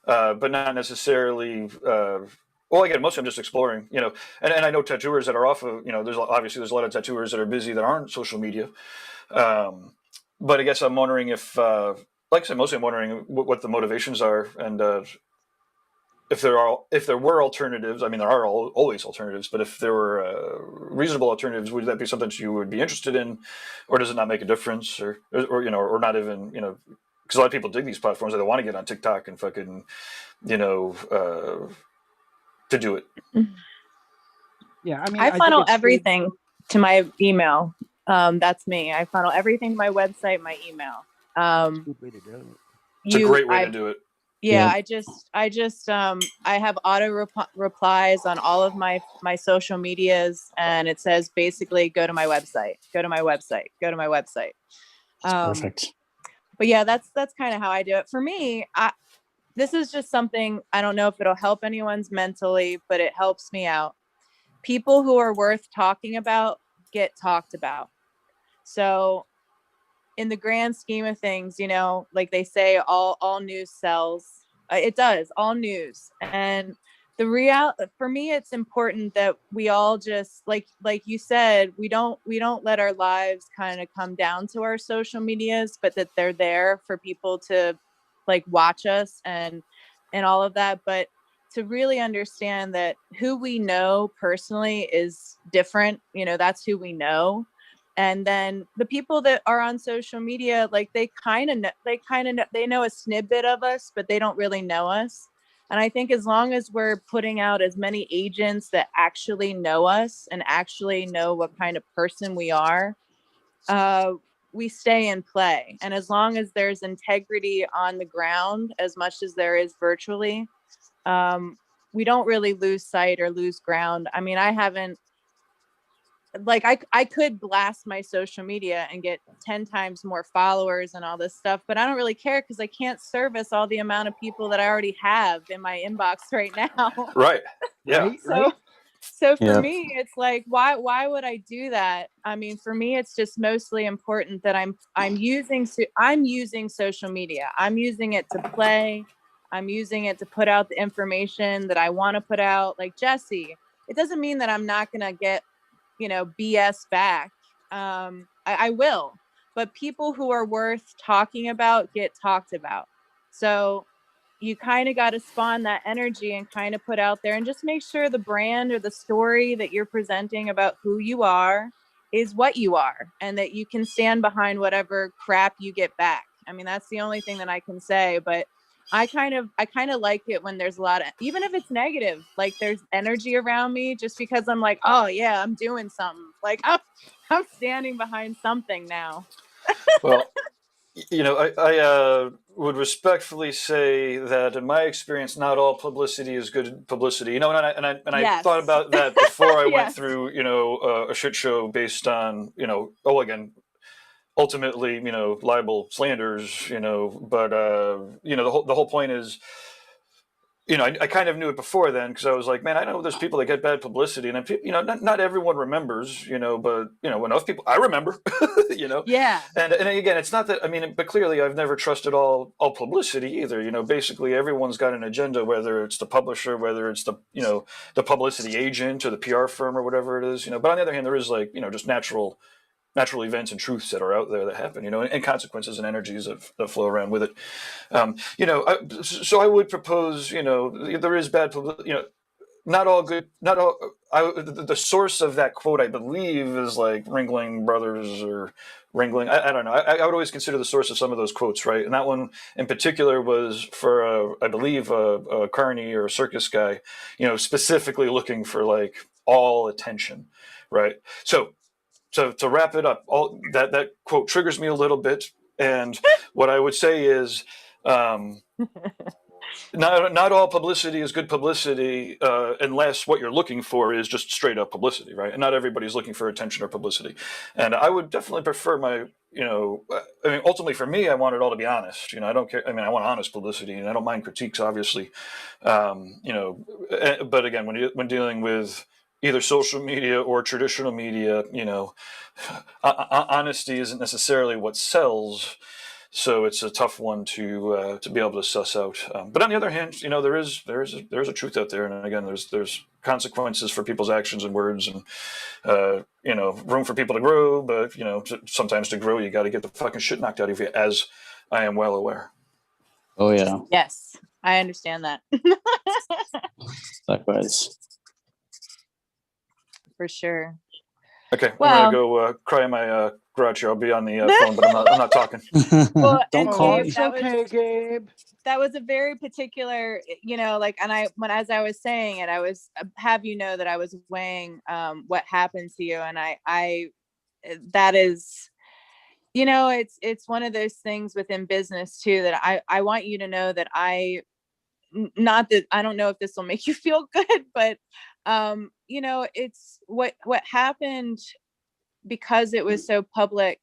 but not necessarily. Well, again, mostly I'm just exploring, and I know tattooers that are off of, there's a lot of tattooers that are busy that aren't social media. But I guess I'm wondering if, like I said, mostly I'm wondering what the motivations are, and if there were alternatives. I mean, there are always alternatives, but if there were reasonable alternatives, would that be something you would be interested in, or does it not make a difference, or not even, because a lot of people dig these platforms, they want to get on TikTok and fucking, to do it. Yeah, I mean, I funnel think it's everything to my email. That's me. I funnel everything to my website, my email. good way to do it. It's a great way to do it. Yeah, I just I have auto replies on all of my social medias, and it says basically go to my website, go to my website, go to my website. Perfect. But yeah, that's kind of how I do it. For me, this is just something, I don't know if it'll help anyone's mentally, but it helps me out. People who are worth talking about get talked about. So in the grand scheme of things, like they say, all news sells. It does, all news. And for me, it's important that we all just like you said, we don't let our lives kind of come down to our social medias, but that they're there for people to like watch us and all of that. But to really understand that who we know personally is different, that's who we know. And then the people that are on social media, like they know a snippet of us, but they don't really know us. And I think as long as we're putting out as many agents that actually know us and actually know what kind of person we are, we stay in play. And as long as there's integrity on the ground, as much as there is virtually, we don't really lose sight or lose ground. I mean, I haven't, like I could blast my social media and get 10 times more followers and all this stuff, but I don't really care because I can't service all the amount of people that I already have in my inbox right now. Right. Yeah. So for me, it's like, why would I do that? I mean, for me, it's just mostly important that I'm using social media. I'm using it to play. I'm using it to put out the information that I want to put out. Like Jesse, it doesn't mean that I'm not going to get BS back. I will, but people who are worth talking about get talked about. So you kind of got to spawn that energy and kind of put out there and just make sure the brand or the story that you're presenting about who you are is what you are, and that you can stand behind whatever crap you get back. I mean, that's the only thing that I can say, but I kind of like it when there's a lot of, even if it's negative, like there's energy around me, just because I'm like, oh yeah, I'm doing something. Like I'm standing behind something now. Well, I would respectfully say that in my experience, not all publicity is good publicity. And I Yes. thought about that before I went Yes. through, a shit show based on, again, ultimately, libel, slanders, but the whole point is, I kind of knew it before then because I was like, man, I know there's people that get bad publicity, and not everyone remembers, but enough people I remember, Yeah. and again, it's not that but clearly I've never trusted all publicity either. Basically everyone's got an agenda, whether it's the publisher, whether it's the publicity agent or the PR firm or whatever it is, But on the other hand, there is just natural events and truths that are out there that happen, and consequences and energies that flow around with it. So I would propose, there is bad publicity, not all good, not all. The source of that quote, I believe, is like Ringling Brothers or Ringling. I don't know. I would always consider the source of some of those quotes, right? And that one in particular was for, I believe, a carny or a circus guy, specifically looking for like all attention, right? So to wrap it up, all that quote triggers me a little bit, and what I would say is, not all publicity is good publicity, unless what you're looking for is just straight up publicity, right? And not everybody's looking for attention or publicity. And I would definitely prefer ultimately for me, I want it all to be honest. I don't care. I want honest publicity, and I don't mind critiques, obviously. But again, when dealing with either social media or traditional media, honesty isn't necessarily what sells. So it's a tough one to be able to suss out. But on the other hand, there is a truth out there, and again, there's consequences for people's actions and words, and room for people to grow. But sometimes to grow, you got to get the fucking shit knocked out of you, as I am well aware. Oh yeah. Yes, I understand that. Likewise. For sure. Okay, Well, I'm gonna go cry in my garage here. I'll be on the phone, but I'm not talking. Well, Don't and call Gabe, me. It's okay, Gabe. that was a very particular, as I was saying it, I was have that I was weighing what happened to you, and I that is, it's one of those things within business too that I want you to know that not that I don't know if this will make you feel good, but it's what happened, because it was so public,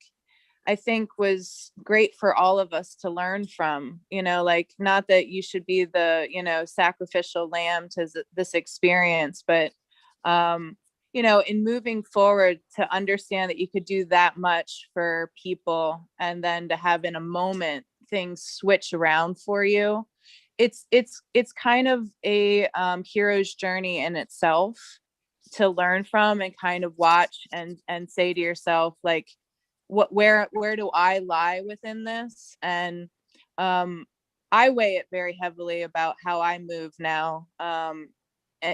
I think was great for all of us to learn from, not that you should be the, sacrificial lamb to this experience, but, in moving forward, to understand that you could do that much for people, and then to have in a moment things switch around for you. It's kind of a hero's journey in itself to learn from, and kind of watch and say to yourself, like, where do I lie within this? And I weigh it very heavily about how I move now,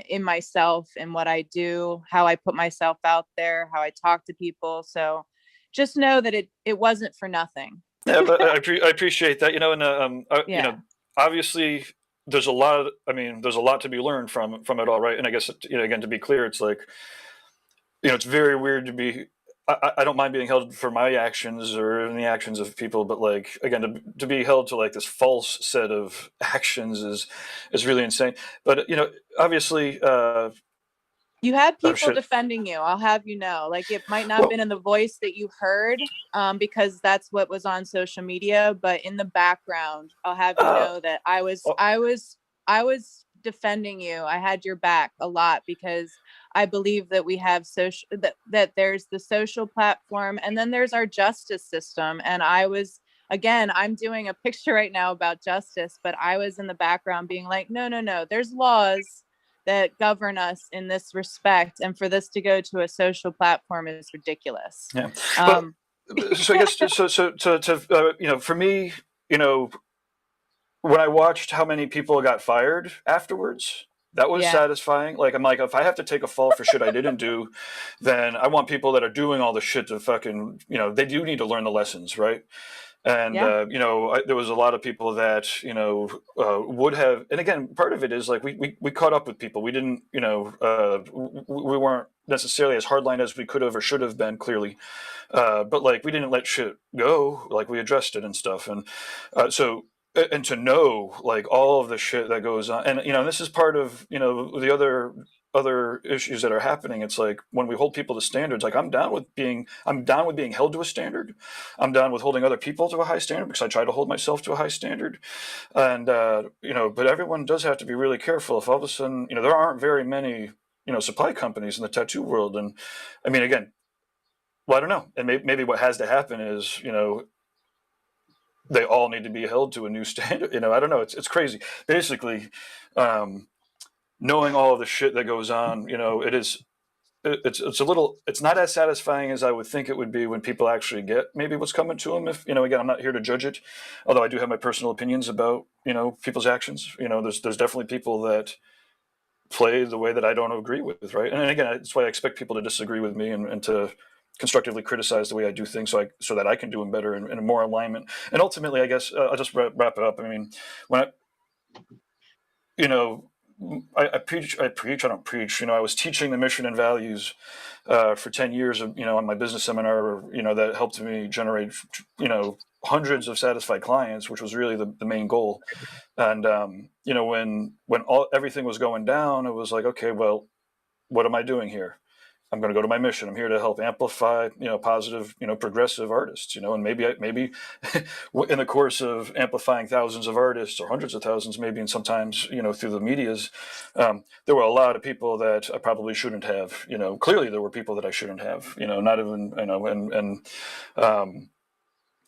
in myself and what I do, how I put myself out there, how I talk to people. So just know that it wasn't for nothing. Yeah, but I appreciate that, and Yeah. obviously there's a lot to be learned from it all, right? And I guess again, to be clear, it's like, it's very weird to be. I don't mind being held for my actions or any actions of people, but like, again, to be held to like this false set of actions is really insane. But obviously, you had people shit. defending you. I'll have you know, like, it might not have been in the voice that you heard, because that's what was on social media, but in the background, I'll have you know that I was defending you. I had your back a lot, because I believe that we have that there's the social platform, and then there's our justice system. And I'm doing a picture right now about justice, but I was in the background being like, no, there's laws that govern us in this respect, and for this to go to a social platform is ridiculous. Yeah. So I guess for me, when I watched how many people got fired afterwards, That was Yeah. satisfying. Like, I'm like, if I have to take a fall for shit I didn't do, then I want people that are doing all the shit to fucking, they do need to learn the lessons, right? And Yeah. there was a lot of people that would have, and again, part of it is like we caught up with people. We didn't, we weren't necessarily as hardline as we could have or should have been, clearly, but like we didn't let shit go. Like, we addressed it and stuff, and so. And to know like all of the shit that goes on, and this is part of the other issues that are happening. It's like, when we hold people to standards, like I'm down with being held to a standard. I'm down with holding other people to a high standard, because I try to hold myself to a high standard. And but everyone does have to be really careful. If all of a sudden, there aren't very many supply companies in the tattoo world. And I mean, again, well, I don't know. And maybe what has to happen is, they all need to be held to a new standard. I don't know. It's crazy. Basically, knowing all of the shit that goes on, it's not as satisfying as I would think it would be when people actually get maybe what's coming to them. If again, I'm not here to judge it, although I do have my personal opinions about people's actions. There's definitely people that play the way that I don't agree with, right? And again, that's why I expect people to disagree with me and to constructively criticize the way I do things, so that I can do them better and more alignment. And ultimately, I guess I'll just wrap it up. I mean, when I preach. I don't preach. I was teaching the mission and values for 10 years, on my business seminar, that helped me generate, hundreds of satisfied clients, which was really the main goal. And, when everything was going down, it was like, okay, well, what am I doing here? I'm going to go to my mission. I'm here to help amplify, positive, progressive artists, and maybe in the course of amplifying thousands of artists, or hundreds of thousands, maybe, and sometimes, through the medias, there were a lot of people that I probably shouldn't have, clearly there were people that I shouldn't have, not even,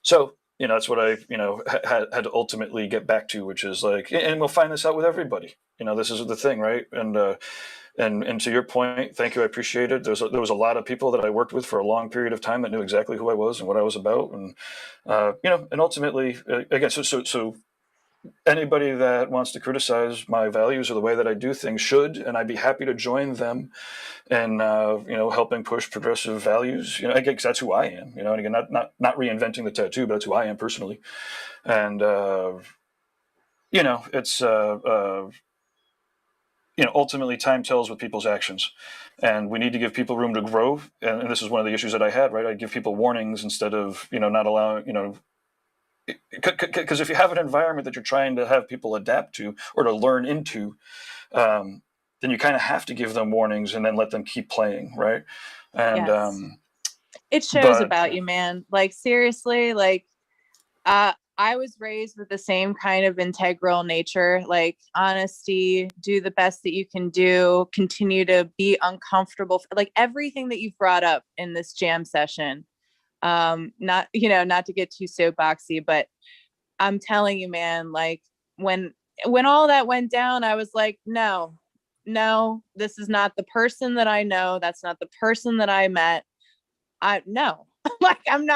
so, that's what I, had to ultimately get back to, which is like, and we'll find this out with everybody. This is the thing, right? And to your point, thank you, I appreciate it. There was a lot of people that I worked with for a long period of time that knew exactly who I was and what I was about, and and ultimately, again, so anybody that wants to criticize my values or the way that I do things should, and I'd be happy to join them in helping push progressive values. Again, because that's who I am. And again, not reinventing the tattoo, but that's who I am personally. And it's ultimately, time tells with people's actions, and we need to give people room to grow. And this is one of the issues that I had, right? I give people warnings instead of, not allowing, because if you have an environment that you're trying to have people adapt to or to learn into, then you kind of have to give them warnings and then let them keep playing, right? And Yes. It shows about you, man. Like, seriously, like, I was raised with the same kind of integral nature, like honesty, do the best that you can do, continue to be uncomfortable, like everything that you've brought up in this jam session. Not to get too soapboxy, but I'm telling you, man, like when all that went down, I was like, no, this is not the person that I know. That's not the person that I met. No, like I'm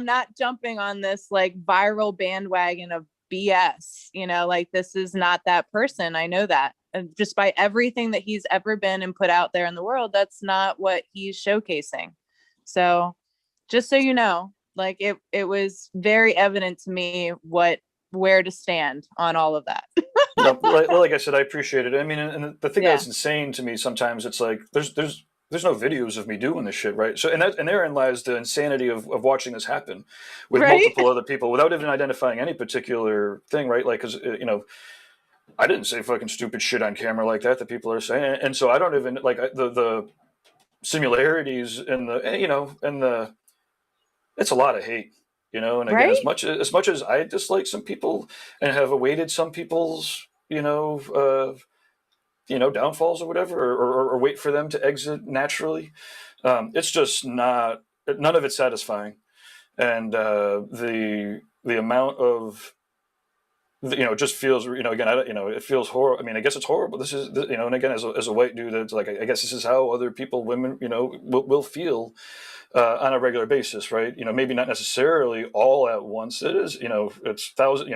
not jumping on this like viral bandwagon of BS, like this is not that person. I know that. And just by everything that he's ever been and put out there in the world, that's not what he's showcasing. So just so you know, like it was very evident to me where to stand on all of that. No, like I said, I appreciate it. I mean, and the thing Yeah. that's insane to me sometimes, it's like there's no videos of me doing this shit, right? So and therein lies the insanity of watching this happen with Right? multiple other people without even identifying any particular thing, right? Like, because I didn't say fucking stupid shit on camera like that people are saying, and so I don't even like the similarities in the it's a lot of hate, and again, Right? as much as I dislike some people and have awaited some people's downfalls or whatever, or wait for them to exit naturally, it's just not, none of it's satisfying. And the amount of it just feels, again, it feels horrible. I mean, I guess it's horrible. This is, and again, as a white dude, it's like, I guess this is how other people, women, will feel on a regular basis, right? Maybe not necessarily all at once. It is, it's thousands,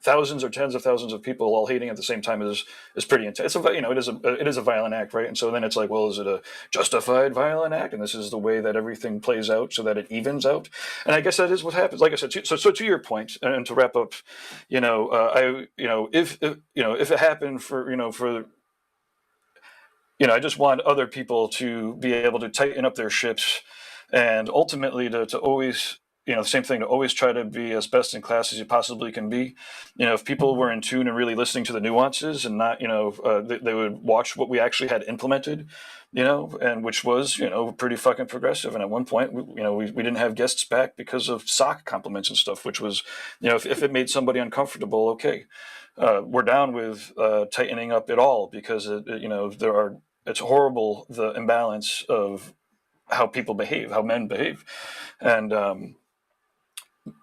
thousands or tens of thousands of people all hating at the same time is pretty intense. It is a violent act, right? And so then it's like, well, is it a justified violent act? And this is the way that everything plays out, so that it evens out. And I guess that is what happens. Like I said, so to your point, and to wrap up, if it happened I just want other people to be able to tighten up their ships, and ultimately to always, the same thing, to always try to be as best in class as you possibly can be. If people were in tune and really listening to the nuances, and not, they would watch what we actually had implemented, and which was, pretty fucking progressive. And at one point, we didn't have guests back because of sock compliments and stuff, which was, if it made somebody uncomfortable, okay. We're down with tightening up it all, because it's horrible, the imbalance of how people behave, how men behave. And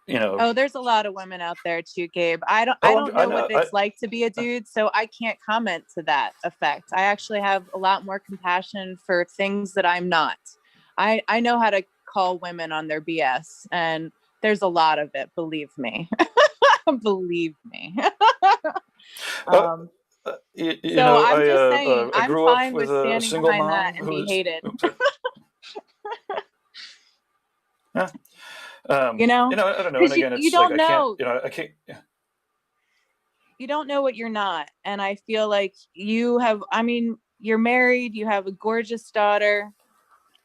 Oh, there's a lot of women out there too, Gabe. I don't know what it's like to be a dude, so I can't comment to that effect. I actually have a lot more compassion for things that I'm not. I know how to call women on their BS, and there's a lot of it, believe me. Believe me. I'm just saying, I I'm grew fine up with with a standing single behind mom that and be hated. Yeah. I don't know. And again, it's like, I can't. Yeah. You don't know what you're not. And I feel like you're married, you have a gorgeous daughter.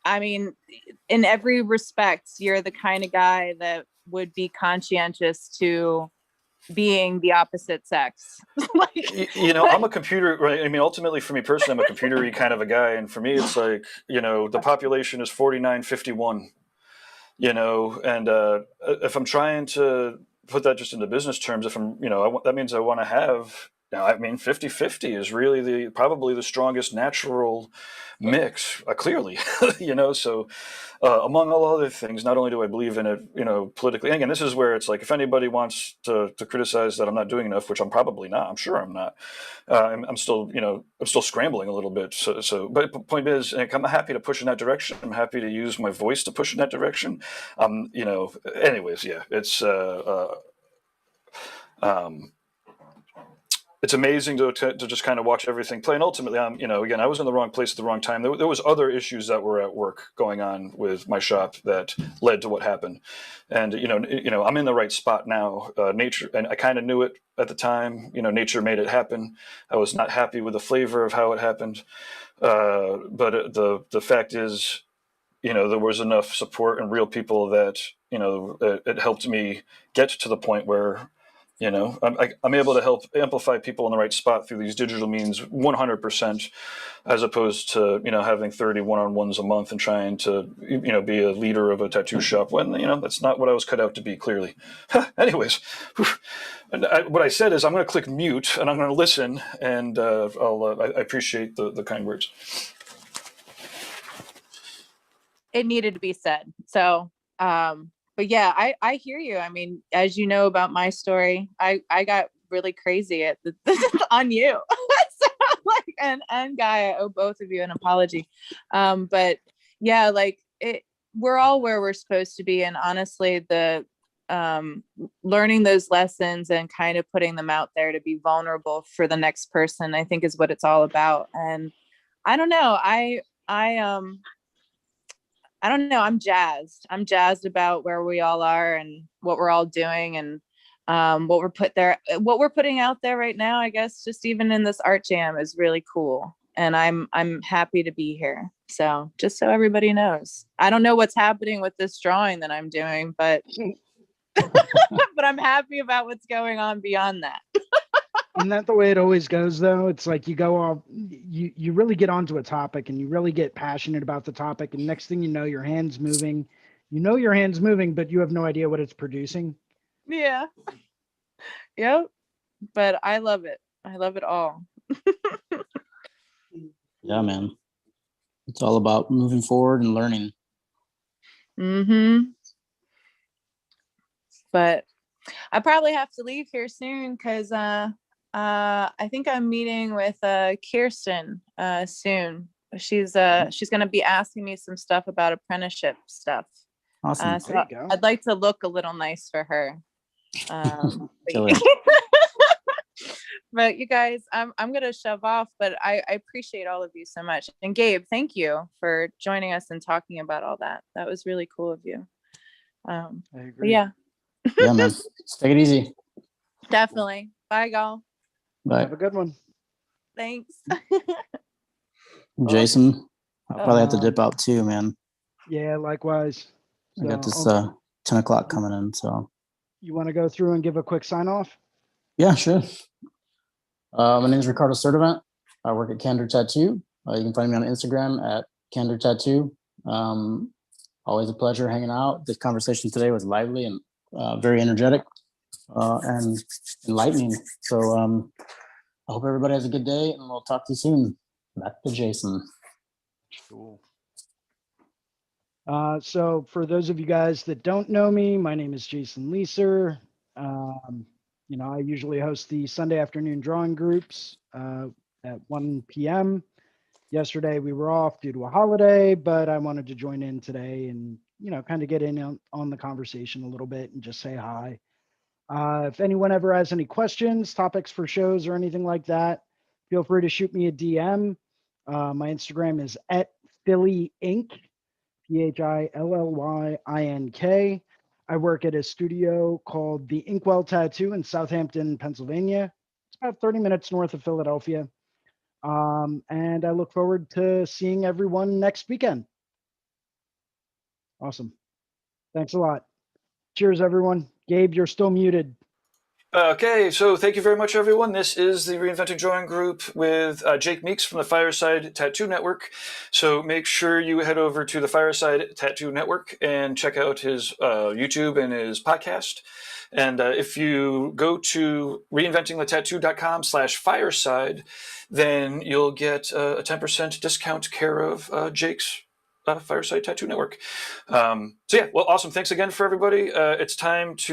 I mean, in every respect, you're the kind of guy that would be conscientious to being the opposite sex. I'm a computer, right? I mean, ultimately for me personally, I'm a computery kind of a guy. And for me, it's like, the population is 4951, and if I'm trying to put that just into business terms, if I'm, that means I want to have, 50-50 is really probably the strongest natural mix, clearly, so among all other things, not only do I believe in it, politically, and again, this is where it's like, if anybody wants to criticize that I'm not doing enough, which I'm probably not, I'm sure I'm not, I'm still scrambling a little bit. But the point is, I'm happy to push in that direction. I'm happy to use my voice to push in that direction. Anyways, yeah, it's amazing to just kind of watch everything play. And ultimately, again, I was in the wrong place at the wrong time. There was other issues that were at work going on with my shop that led to what happened. And, I'm in the right spot now. Nature, and I kind of knew it at the time, nature made it happen. I was not happy with the flavor of how it happened. But the fact is, there was enough support and real people that, it helped me get to the point where, I'm able to help amplify people in the right spot through these digital means 100%, as opposed to, having 30 one-on-ones a month and trying to, be a leader of a tattoo shop when, that's not what I was cut out to be, clearly. Anyways, and what I said is I'm going to click mute and I'm going to listen, and I appreciate the kind words. It needed to be said. So, but yeah, I hear you. I mean, as you know about my story, I got really crazy at on you. So, and Guy, I owe both of you an apology. But yeah, we're all where we're supposed to be. And honestly, the learning those lessons and kind of putting them out there to be vulnerable for the next person, I think is what it's all about. And I don't know, I don't know. I'm jazzed. I'm jazzed about where we all are and what we're all doing, and what we're putting out there right now. I guess just even in this art jam is really cool, and I'm happy to be here. So just so everybody knows, I don't know what's happening with this drawing that I'm doing, but but I'm happy about what's going on beyond that. Isn't that the way it always goes, though? It's like you go off, you really get onto a topic and you really get passionate about the topic, and next thing you know, your hand's moving. Your hand's moving, but you have no idea what it's producing. Yeah. Yep. But I love it. I love it all. Yeah, man. It's all about moving forward and learning. Mm-hmm. But I probably have to leave here soon because I think I'm meeting with Kirsten soon. She's going to be asking me some stuff about apprenticeship stuff. Awesome. So I'd like to look a little nice for her. But you guys, I'm gonna shove off, but I appreciate all of you so much. And Gabe, thank you for joining us and talking about all that. That was really cool of you. I But agree. yeah, Yeah, man. Let's take it easy. definitely. Bye, y'all. Bye. Have a good one. Thanks. Jason, I'll probably have to Um, dip out too, man. Yeah, likewise. I got this So, 10 o'clock coming in. So you want to go through and give a quick sign off? yeah, sure. My name is Ricardo Sturdivant. I work at Candor Tattoo. You can find me on Instagram at Candor Tattoo. Always a pleasure hanging out. This conversation today was lively and very energetic and enlightening. So I hope everybody has a good day, and we'll talk to you soon. Back to Jason. Cool. So for those of you guys that don't know me, my name is Jason Leeser. I usually host the Sunday afternoon drawing groups at 1 p.m. Yesterday we were off due to a holiday, but I wanted to join in today and, kind of get in on the conversation a little bit and just say hi. If anyone ever has any questions, topics for shows or anything like that, feel free to shoot me a DM. My Instagram is at Philly Inc. PhillYink. I work at a studio called the Inkwell Tattoo in Southampton, Pennsylvania. It's about 30 minutes north of Philadelphia. And I look forward to seeing everyone next weekend. Awesome. Thanks a lot. Cheers, everyone. Gabe, you're still muted. Okay, so thank you very much, everyone. This is the Reinventing Drawing Group with Jake Meeks from the Fireside Tattoo Network. So make sure you head over to the Fireside Tattoo Network and check out his YouTube and his podcast. And if you go to reinventingthetattoo.com/fireside, then you'll get a 10% discount care of Jake's Fireside Tattoo Network. So yeah, well, awesome. Thanks again for everybody. It's time to